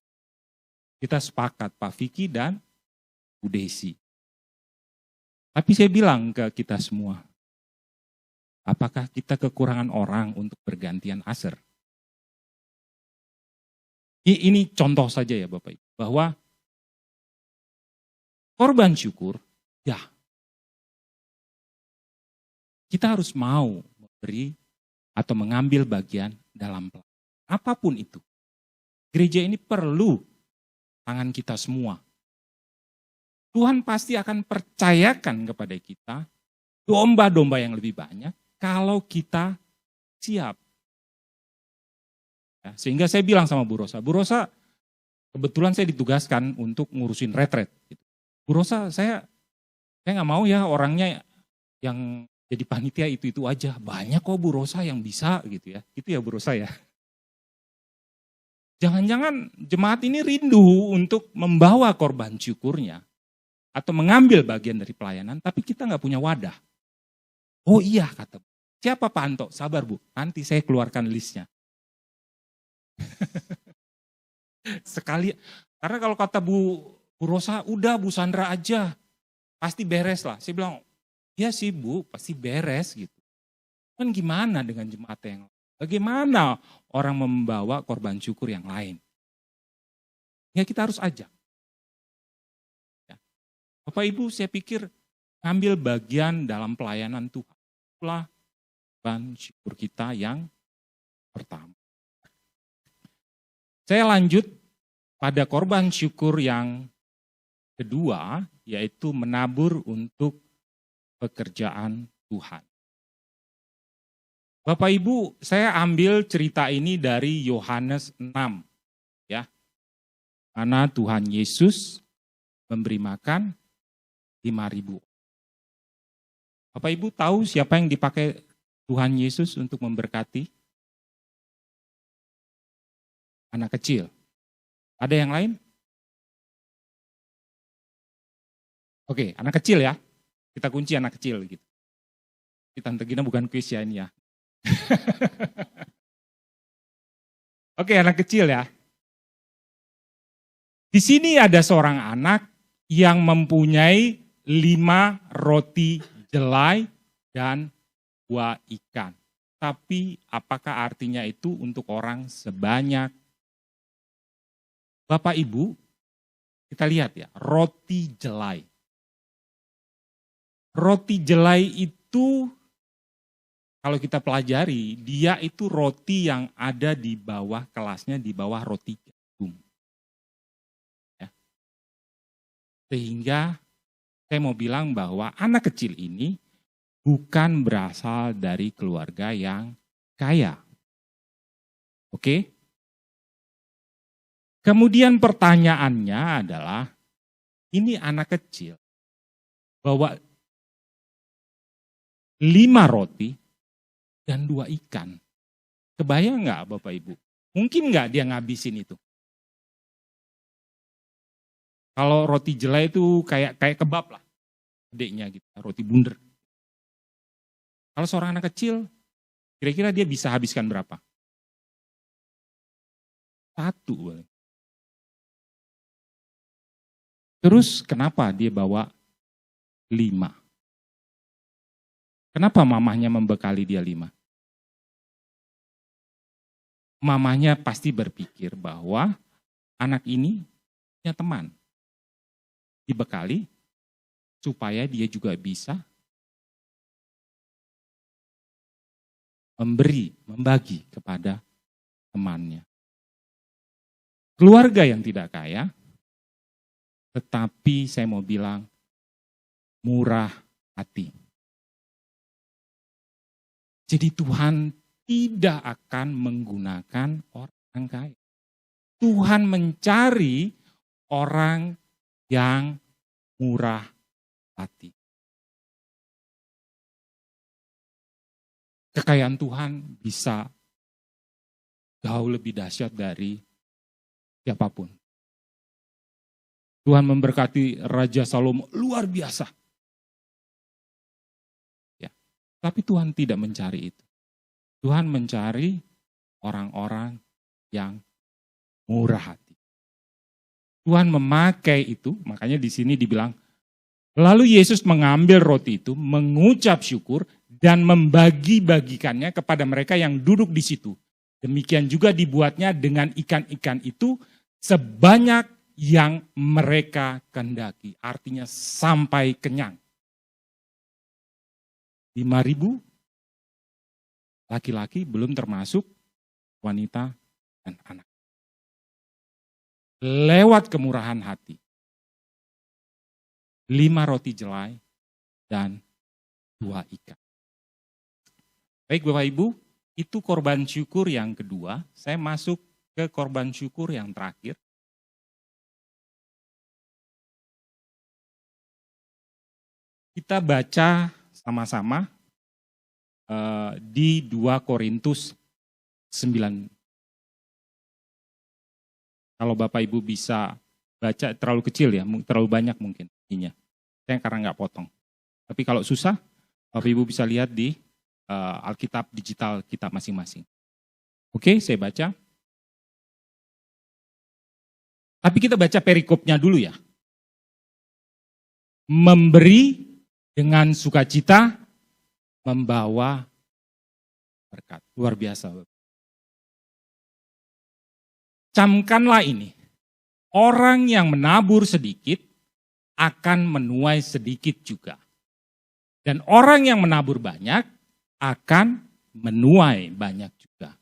Kita sepakat Pak Vicky dan Bu Desi. Tapi saya bilang ke kita semua, apakah kita kekurangan orang untuk bergantian aser? Ini contoh saja ya Bapak Ibu, bahwa korban syukur, ya kita harus mau memberi atau mengambil bagian dalam pelayanan. Apapun itu. Gereja ini perlu tangan kita semua. Tuhan pasti akan percayakan kepada kita domba-domba yang lebih banyak kalau kita siap. Ya, sehingga saya bilang sama Bu Rosa, kebetulan saya ditugaskan untuk ngurusin retret. Gitu. Bu Rosa, saya nggak mau ya orangnya yang jadi panitia itu aja. Banyak kok Bu Rosa yang bisa gitu ya. Itu ya Bu Rosa ya. Jangan-jangan jemaat ini rindu untuk membawa korban syukurnya atau mengambil bagian dari pelayanan, tapi kita nggak punya wadah. Oh iya, kata Bu. Siapa Pak Anto? Sabar Bu, nanti saya keluarkan listnya. Sekali, karena kalau kata Bu Rosa, udah Bu Sandra aja, pasti beres lah. Saya bilang, ya sih Bu, pasti beres gitu. Kan gimana dengan jemaat yang lain? Bagaimana orang membawa korban syukur yang lain? Ya kita harus ajak. Ya. Bapak Ibu, saya pikir ngambil bagian dalam pelayanan Tuhan. Itulah korban syukur kita yang pertama. Saya lanjut pada korban syukur yang kedua, yaitu menabur untuk pekerjaan Tuhan. Bapak Ibu, saya ambil cerita ini dari Yohanes 6. Ya. Karena Tuhan Yesus memberi makan 5.000. Bapak Ibu tahu siapa yang dipakai Tuhan Yesus untuk memberkati? Anak kecil. Ada yang lain? Oke, anak kecil ya. Kita kunci anak kecil gitu. Tante Gina bukan kuis ya ini ya. Oke, anak kecil ya. Di sini ada seorang anak yang mempunyai 5 roti jelai dan 2 ikan. Tapi apakah artinya itu untuk orang sebanyak? Bapak Ibu, kita lihat ya, roti jelai. Roti jelai itu kalau kita pelajari, dia itu roti yang ada di bawah kelasnya, di bawah roti jagung. Ya. Sehingga saya mau bilang bahwa anak kecil ini bukan berasal dari keluarga yang kaya. Oke? Kemudian pertanyaannya adalah, ini anak kecil bawa 5 roti, dan 2 ikan. Kebayang nggak Bapak Ibu? Mungkin nggak dia ngabisin itu? Kalau roti jelai itu kayak kebab lah. Gedenya gitu, roti bundar. Kalau seorang anak kecil, kira-kira dia bisa habiskan berapa? 1. Terus kenapa dia bawa 5? Kenapa mamahnya membekali dia 5? Mamahnya pasti berpikir bahwa anak ini punya teman. Dibekali supaya dia juga bisa membagi kepada temannya. Keluarga yang tidak kaya, tetapi saya mau bilang murah hati. Jadi Tuhan tidak akan menggunakan orang kaya. Tuhan mencari orang yang murah hati. Kekayaan Tuhan bisa jauh lebih dahsyat dari siapapun. Tuhan memberkati Raja Salomo luar biasa. Tapi Tuhan tidak mencari itu. Tuhan mencari orang-orang yang murah hati. Tuhan memakai itu, makanya di sini dibilang, lalu Yesus mengambil roti itu, mengucap syukur, dan membagi-bagikannya kepada mereka yang duduk di situ. Demikian juga dibuatnya dengan ikan-ikan itu sebanyak yang mereka kehendaki. Artinya sampai kenyang. 5.000 laki-laki belum termasuk wanita dan anak. Lewat kemurahan hati. 5 roti jelai dan 2 ikan. Baik Bapak Ibu, itu korban syukur yang kedua. Saya masuk ke korban syukur yang terakhir. Kita baca sama-sama di 2 Korintus 9. Kalau Bapak Ibu bisa baca, terlalu kecil ya, terlalu banyak mungkin ininya. Saya karena nggak potong. Tapi kalau susah, Bapak Ibu bisa lihat di Alkitab digital kita masing-masing. Oke, saya baca. Tapi kita baca perikopnya dulu ya. Memberi dengan sukacita, membawa berkat. Luar biasa. Camkanlah ini. Orang yang menabur sedikit akan menuai sedikit juga. Dan orang yang menabur banyak akan menuai banyak juga.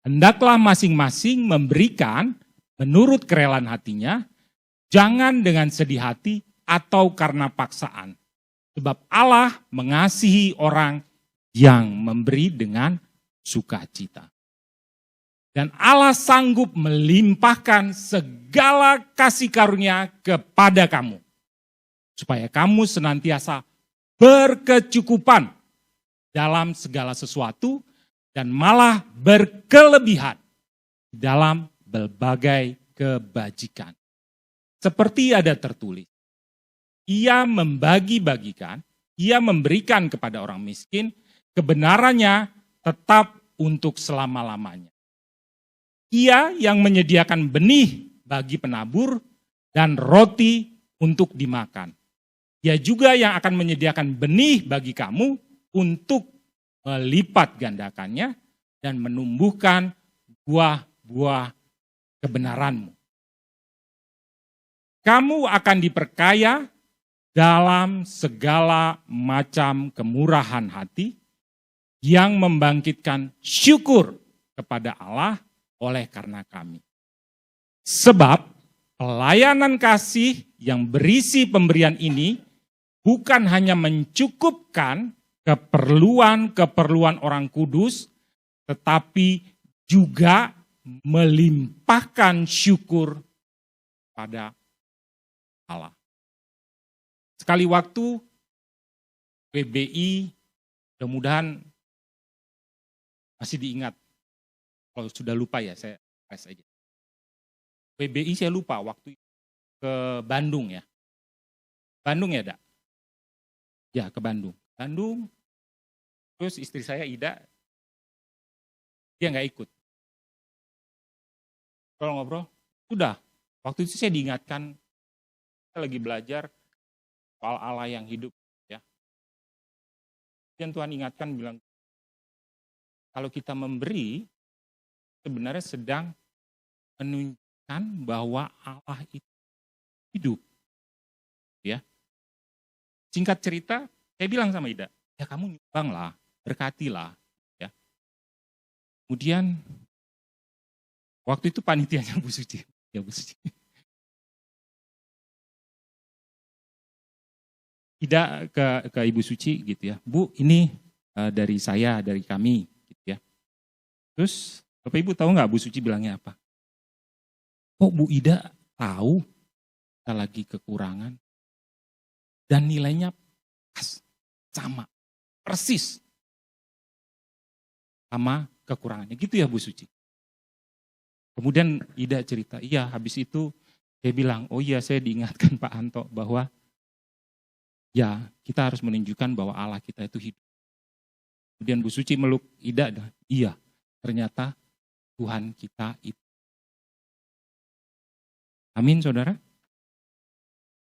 Hendaklah masing-masing memberikan menurut kerelaan hatinya, jangan dengan sedih hati atau karena paksaan. Sebab Allah mengasihi orang yang memberi dengan sukacita. Dan Allah sanggup melimpahkan segala kasih karunia kepada kamu. Supaya kamu senantiasa berkecukupan dalam segala sesuatu dan malah berkelebihan dalam berbagai kebajikan. Seperti ada tertulis, ia membagi-bagikan, ia memberikan kepada orang miskin, kebenarannya tetap untuk selama-lamanya. Ia yang menyediakan benih bagi penabur dan roti untuk dimakan. Ia juga yang akan menyediakan benih bagi kamu untuk melipat gandakannya dan menumbuhkan buah-buah kebenaranmu. Kamu akan diperkaya dalam segala macam kemurahan hati yang membangkitkan syukur kepada Allah oleh karena kami. Sebab pelayanan kasih yang berisi pemberian ini bukan hanya mencukupkan keperluan-keperluan orang kudus, tetapi juga melimpahkan syukur pada Allah. Sekali waktu PBI, mudah-mudahan masih diingat. Kalau sudah lupa ya saya press aja. PBI saya lupa waktu ke Bandung ya. Bandung ya, Dak? Ya, ke Bandung. Bandung, terus istri saya Ida, dia nggak ikut. Kalau ngobrol, sudah. Waktu itu saya diingatkan, saya lagi belajar soal Allah yang hidup. Ya. Dan Tuhan ingatkan bilang, kalau kita memberi, sebenarnya sedang menunjukkan bahwa Allah itu hidup. Ya. Singkat cerita, saya bilang sama Ida, ya kamu nyumbanglah, berkatilah. Ya. Kemudian, waktu itu panitianya Bu Suci. Ya Bu Suci. Ida ke Ibu Suci gitu ya. Bu, ini dari saya, dari kami gitu ya. Terus Bapak Ibu tahu nggak Bu Suci bilangnya apa? Oh Bu Ida tahu kita lagi kekurangan dan nilainya pas, sama, persis sama kekurangannya. Gitu ya Bu Suci. Kemudian Ida cerita, iya habis itu saya bilang, oh iya saya diingatkan Pak Anto bahwa ya kita harus menunjukkan bahwa Allah kita itu hidup. Kemudian Bu Suci meluk Ida, iya ternyata Tuhan kita itu. Amin saudara.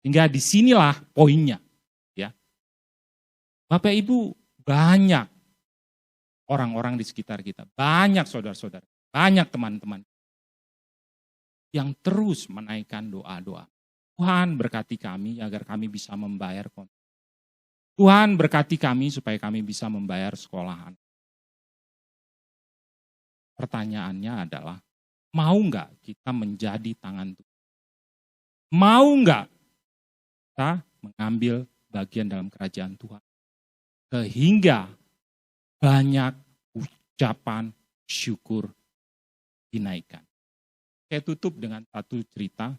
Hingga disinilah poinnya. Ya. Bapak Ibu banyak orang-orang di sekitar kita. Banyak saudara-saudara. Banyak teman-teman. Yang terus menaikkan doa-doa. Tuhan berkati kami agar kami bisa membayar kontrak. Tuhan berkati kami supaya kami bisa membayar sekolahan. Pertanyaannya adalah, mau nggak kita menjadi tangan Tuhan? Mau nggak kita mengambil bagian dalam kerajaan Tuhan? Sehingga banyak ucapan syukur dinaikkan. Saya tutup dengan satu cerita.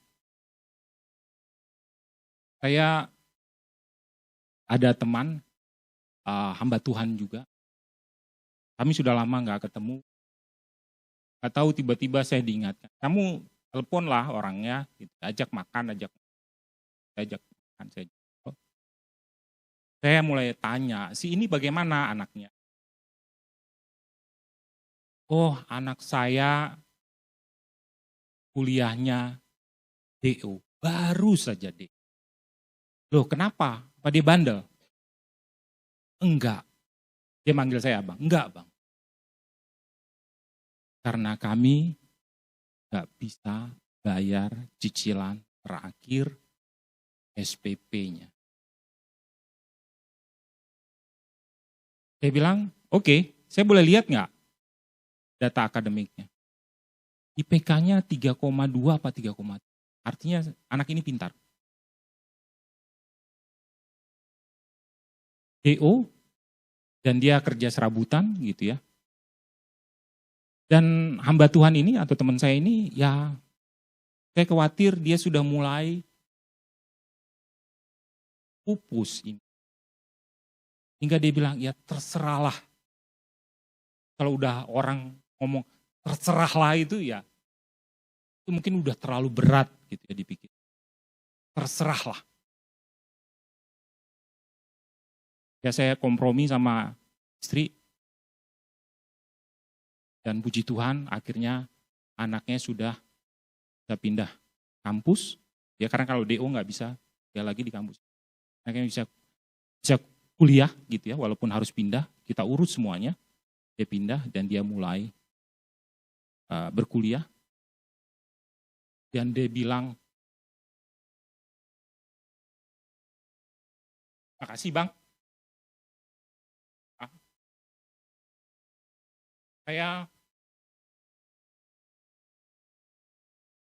Saya ada teman, hamba Tuhan juga. Kami sudah lama nggak ketemu. Gak tahu tiba-tiba saya diingatkan, kamu teleponlah orangnya, gitu. ajak makan. Saya Saya mulai tanya, si ini bagaimana anaknya? Oh, anak saya kuliahnya DO, baru saja DO. Loh kenapa? Apa dia bandel? Enggak. Dia manggil saya abang. Enggak bang. Karena kami enggak bisa bayar cicilan terakhir SPP-nya. Saya bilang, oke, saya boleh lihat nggak data akademiknya? IPK-nya 3,2 apa 3,3. Artinya anak ini pintar. DO, dan dia kerja serabutan gitu ya. Dan hamba Tuhan ini atau teman saya ini ya saya khawatir dia sudah mulai pupus ini. Hingga dia bilang, ya terserahlah. Kalau udah orang ngomong terserahlah itu ya, itu mungkin udah terlalu berat gitu ya dipikir. Terserahlah. Ya saya kompromi sama istri. Dan puji Tuhan akhirnya anaknya sudah bisa pindah kampus. Ya karena kalau DO nggak bisa, dia lagi di kampus. Anaknya bisa kuliah gitu ya, walaupun harus pindah, kita urus semuanya. Dia pindah dan dia mulai berkuliah. Dan dia bilang, makasih bang. Saya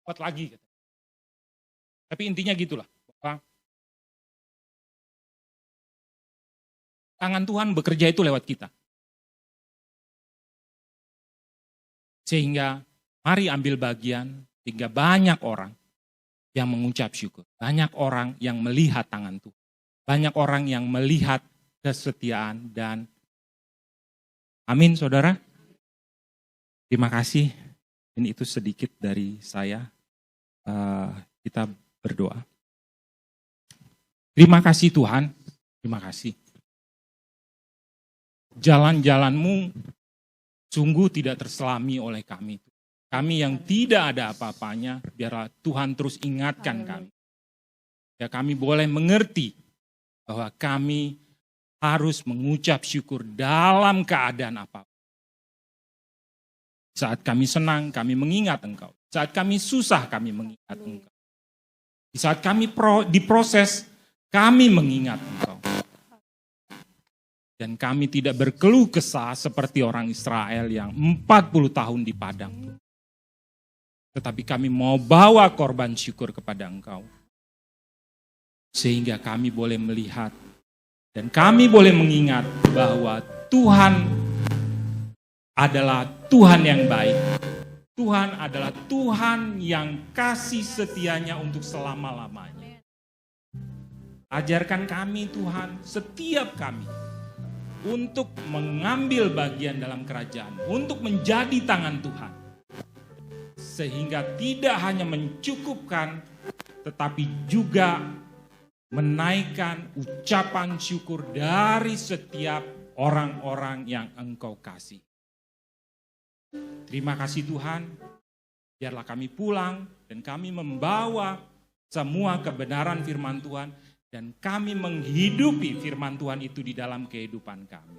buat lagi. Tapi intinya gitulah. Bahwa tangan Tuhan bekerja itu lewat kita. Sehingga mari ambil bagian sehingga banyak orang yang mengucap syukur. Banyak orang yang melihat tangan Tuhan. Banyak orang yang melihat kesetiaan dan amin saudara. Terima kasih. Ini itu sedikit dari saya. Kita berdoa. Terima kasih Tuhan. Terima kasih. Jalan-jalanmu sungguh tidak terselami oleh kami. Kami yang tidak ada apa-apanya, biarlah Tuhan terus ingatkan kami. Ya kami boleh mengerti bahwa kami harus mengucap syukur dalam keadaan apapun. Saat kami senang, kami mengingat Engkau. Saat kami susah, kami mengingat Engkau. Di saat kami diproses, kami mengingat Engkau. Dan kami tidak berkeluh kesah seperti orang Israel yang 40 tahun di padang. Tetapi kami mau bawa korban syukur kepada Engkau. Sehingga kami boleh melihat dan kami boleh mengingat bahwa Tuhan adalah Tuhan yang baik. Tuhan adalah Tuhan yang kasih setianya untuk selama-lamanya. Ajarkan kami Tuhan, setiap kami, untuk mengambil bagian dalam kerajaan, untuk menjadi tangan Tuhan. Sehingga tidak hanya mencukupkan, tetapi juga menaikkan ucapan syukur dari setiap orang-orang yang Engkau kasih. Terima kasih Tuhan, biarlah kami pulang dan kami membawa semua kebenaran firman Tuhan dan kami menghidupi firman Tuhan itu di dalam kehidupan kami.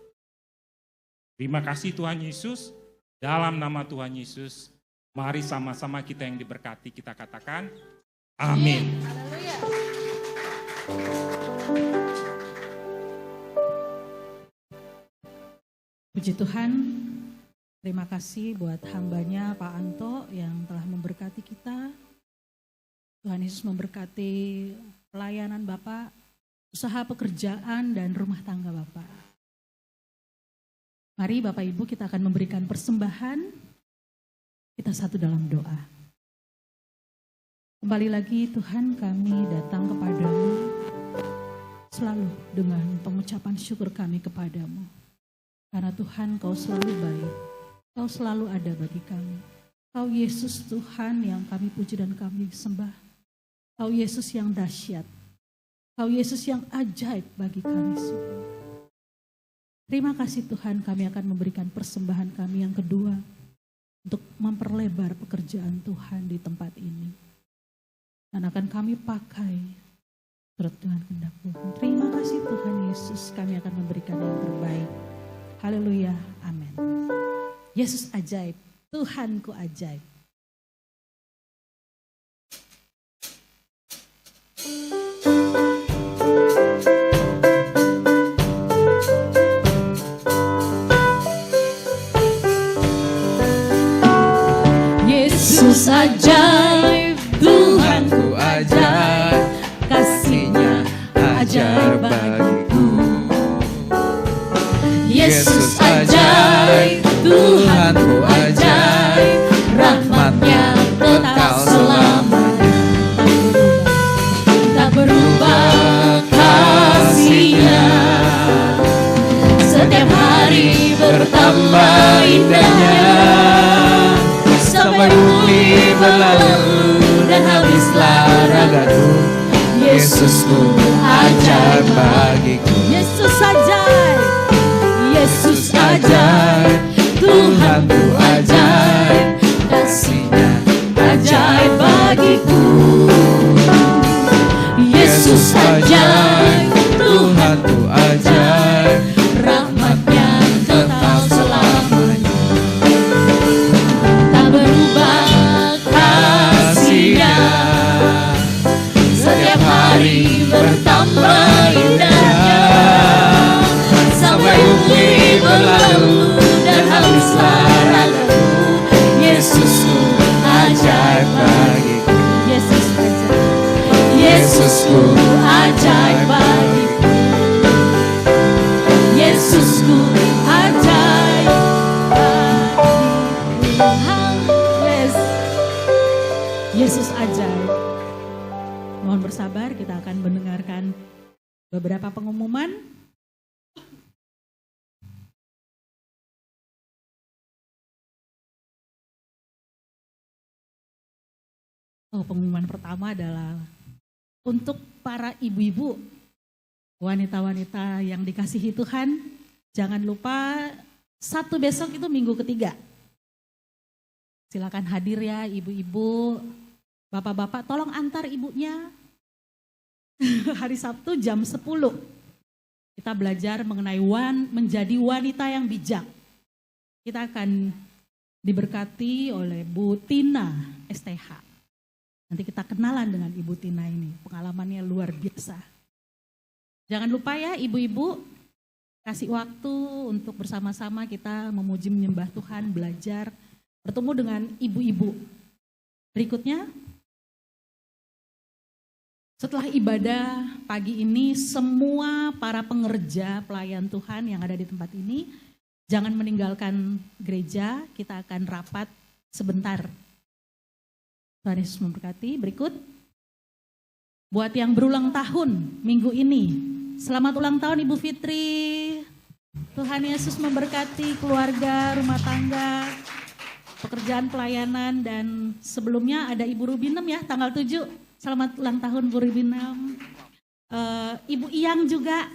Terima kasih Tuhan Yesus, dalam nama Tuhan Yesus, mari sama-sama kita yang diberkati kita katakan, amin. Puji Tuhan. Terima kasih buat hambanya Pak Anto yang telah memberkati kita. Tuhan Yesus memberkati pelayanan Bapak, usaha pekerjaan dan rumah tangga Bapak. Mari Bapak Ibu kita akan memberikan persembahan. Kita satu dalam doa. Kembali lagi Tuhan kami datang kepadamu selalu dengan pengucapan syukur kami kepadamu. Karena Tuhan Kau selalu baik. Kau selalu ada bagi kami. Kau Yesus Tuhan yang kami puji dan kami sembah. Kau Yesus yang dahsyat. Kau Yesus yang ajaib bagi kami semua. Terima kasih Tuhan, kami akan memberikan persembahan kami yang kedua untuk memperlebar pekerjaan Tuhan di tempat ini. Dan akan kami pakai menurut Tuhan kehendak Tuhan. Terima kasih Tuhan Yesus, kami akan memberikan yang terbaik. Haleluya, amin. Yesus ajaib, Tuhanku ajaib. Yesus ajaib, Tuhanku ajaib, kasih-Nya ajaib bagiku. Yesus ajaib, Tuhanku ajaib, rahmat-Nya kekal selamanya. Tak berubah kasih-Nya, setiap hari bertambah indahnya. Sampai bumi berlalu dan habislah ragaku, Yesusku ajaib bagiku. Yesus ajaib, Yesus ajaib, Tuhanku ajaib, kasih-Nya ajaib bagiku. Yesus ajaib, Tuhanku ajaib, rahmat-Nya kekal selamanya. Tak berubah kasih-Nya, setiap hari bertambah indahnya. Sampai bumi berlalu dan habislah ragaku, Yesusku ajaib bagiku. Yesus ajaib, Yesusku ajaib bagiku. Yesusku ajaib bagiku. yes. Yesus ajaib. Mohon bersabar, kita akan mendengarkan beberapa pengumuman. Pengumuman pertama adalah untuk para ibu-ibu, wanita-wanita yang dikasihi Tuhan, jangan lupa Sabtu besok itu minggu ketiga. Silakan hadir ya ibu-ibu, bapak-bapak tolong antar ibunya. Hari Sabtu jam 10. Kita belajar mengenai menjadi wanita yang bijak. Kita akan diberkati oleh Bu Tina STH. Nanti kita kenalan dengan Ibu Tina ini, pengalamannya luar biasa. Jangan lupa ya ibu-ibu, kasih waktu untuk bersama-sama kita memuji menyembah Tuhan, belajar, bertemu dengan ibu-ibu. Berikutnya, setelah ibadah pagi ini, semua para pengerja pelayan Tuhan yang ada di tempat ini, jangan meninggalkan gereja, kita akan rapat sebentar. Tuhan Yesus memberkati. Berikut, buat yang berulang tahun minggu ini, selamat ulang tahun Ibu Fitri. Tuhan Yesus memberkati keluarga, rumah tangga, pekerjaan pelayanan, dan sebelumnya ada Ibu Rubinem ya, tanggal 7. Selamat ulang tahun Bu Rubinem. Ibu Iyang juga,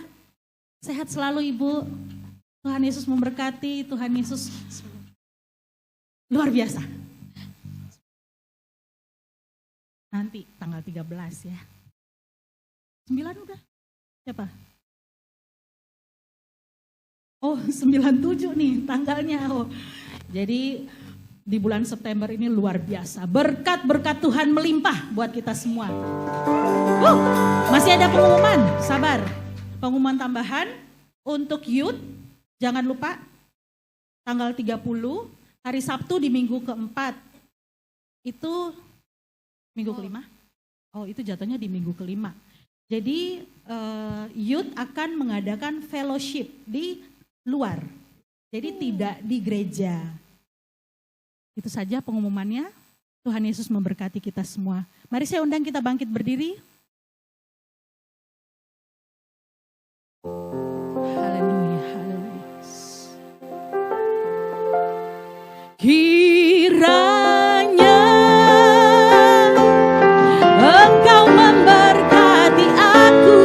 sehat selalu Ibu. Tuhan Yesus memberkati, Tuhan Yesus luar biasa. Nanti tanggal 13 ya. 9 udah. Siapa? Oh 97 nih tanggalnya. Oh. Jadi di bulan September ini luar biasa. Berkat-berkat Tuhan melimpah buat kita semua. Masih ada pengumuman, sabar. Pengumuman tambahan untuk youth. Jangan lupa tanggal 30 hari Sabtu di minggu keempat. Itu minggu kelima? Oh itu jatuhnya di minggu kelima. Jadi youth akan mengadakan fellowship di luar. Jadi tidak di gereja. Itu saja pengumumannya. Tuhan Yesus memberkati kita semua. Mari saya undang kita bangkit berdiri. Haleluya, haleluya. Kiranya Engkau memberkati aku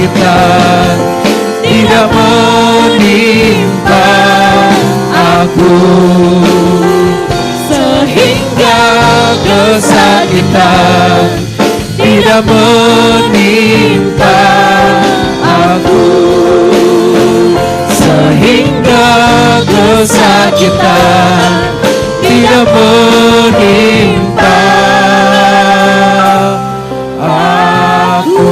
kesakitan tidak menimpa aku, sehingga kesakitan tidak menimpa aku, sehingga kesakitan tidak menimpa aku.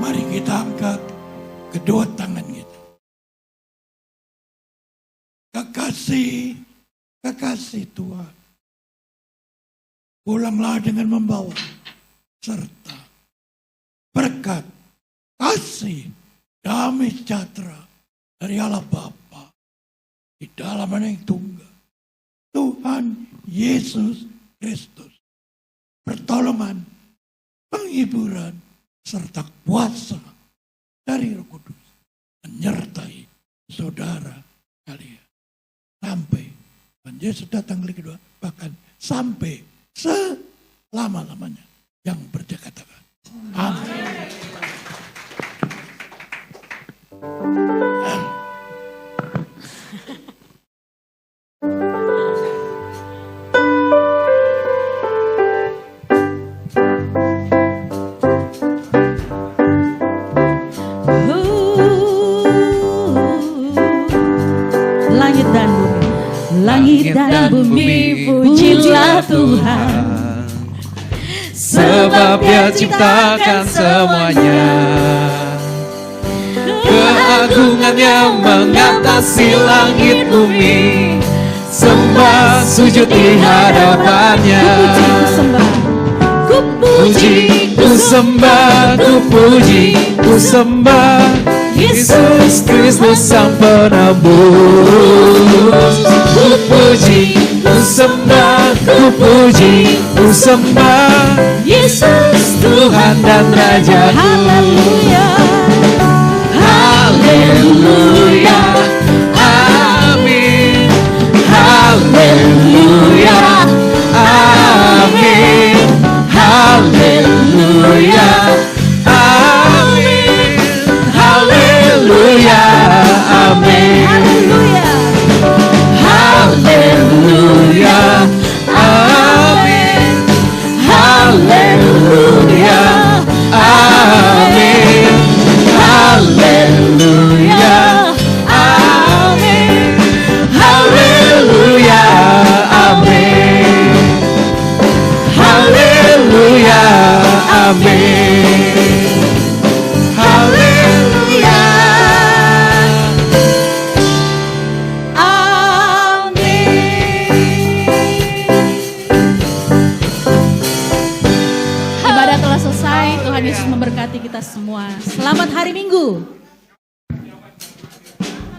Mari kita angkat kedua tangan kita. Kekasih Tuhan, pulanglah dengan membawa serta berkat, kasih, damai sejahtera dari Allah Bapa di dalam Anak yang tunggal, Tuhan Yesus Kristus, pertolongan, penghiburan, serta kuasa dari Roh Kudus menyertai saudara kalian sampai Tuhan Yesus datang kali kedua, bahkan sampai selama-lamanya. Yang percaya katakan amin. Langit dan bumi, pujilah Tuhan, sebab Dia ciptakan semuanya. Keagungannya mengatasi langit bumi, sembah sujud di hadapannya. ku puji, Ku sembah, ku puji, ku sembah Yesus Kristus Sang Penebus. Ku puji, ku sembah, ku puji, ku sembah Yesus Tuhan dan Raja. haleluya, Haleluya, amin. Haleluya, amin. Haleluya, amin. Haleluya, amin. Haleluya, amin. Haleluya, amin. Haleluya, amin. Haleluya, amin. Haleluya, amin. Haleluya, ibadah telah selesai. Tuhan Yesus memberkati kita semua. Selamat hari Minggu.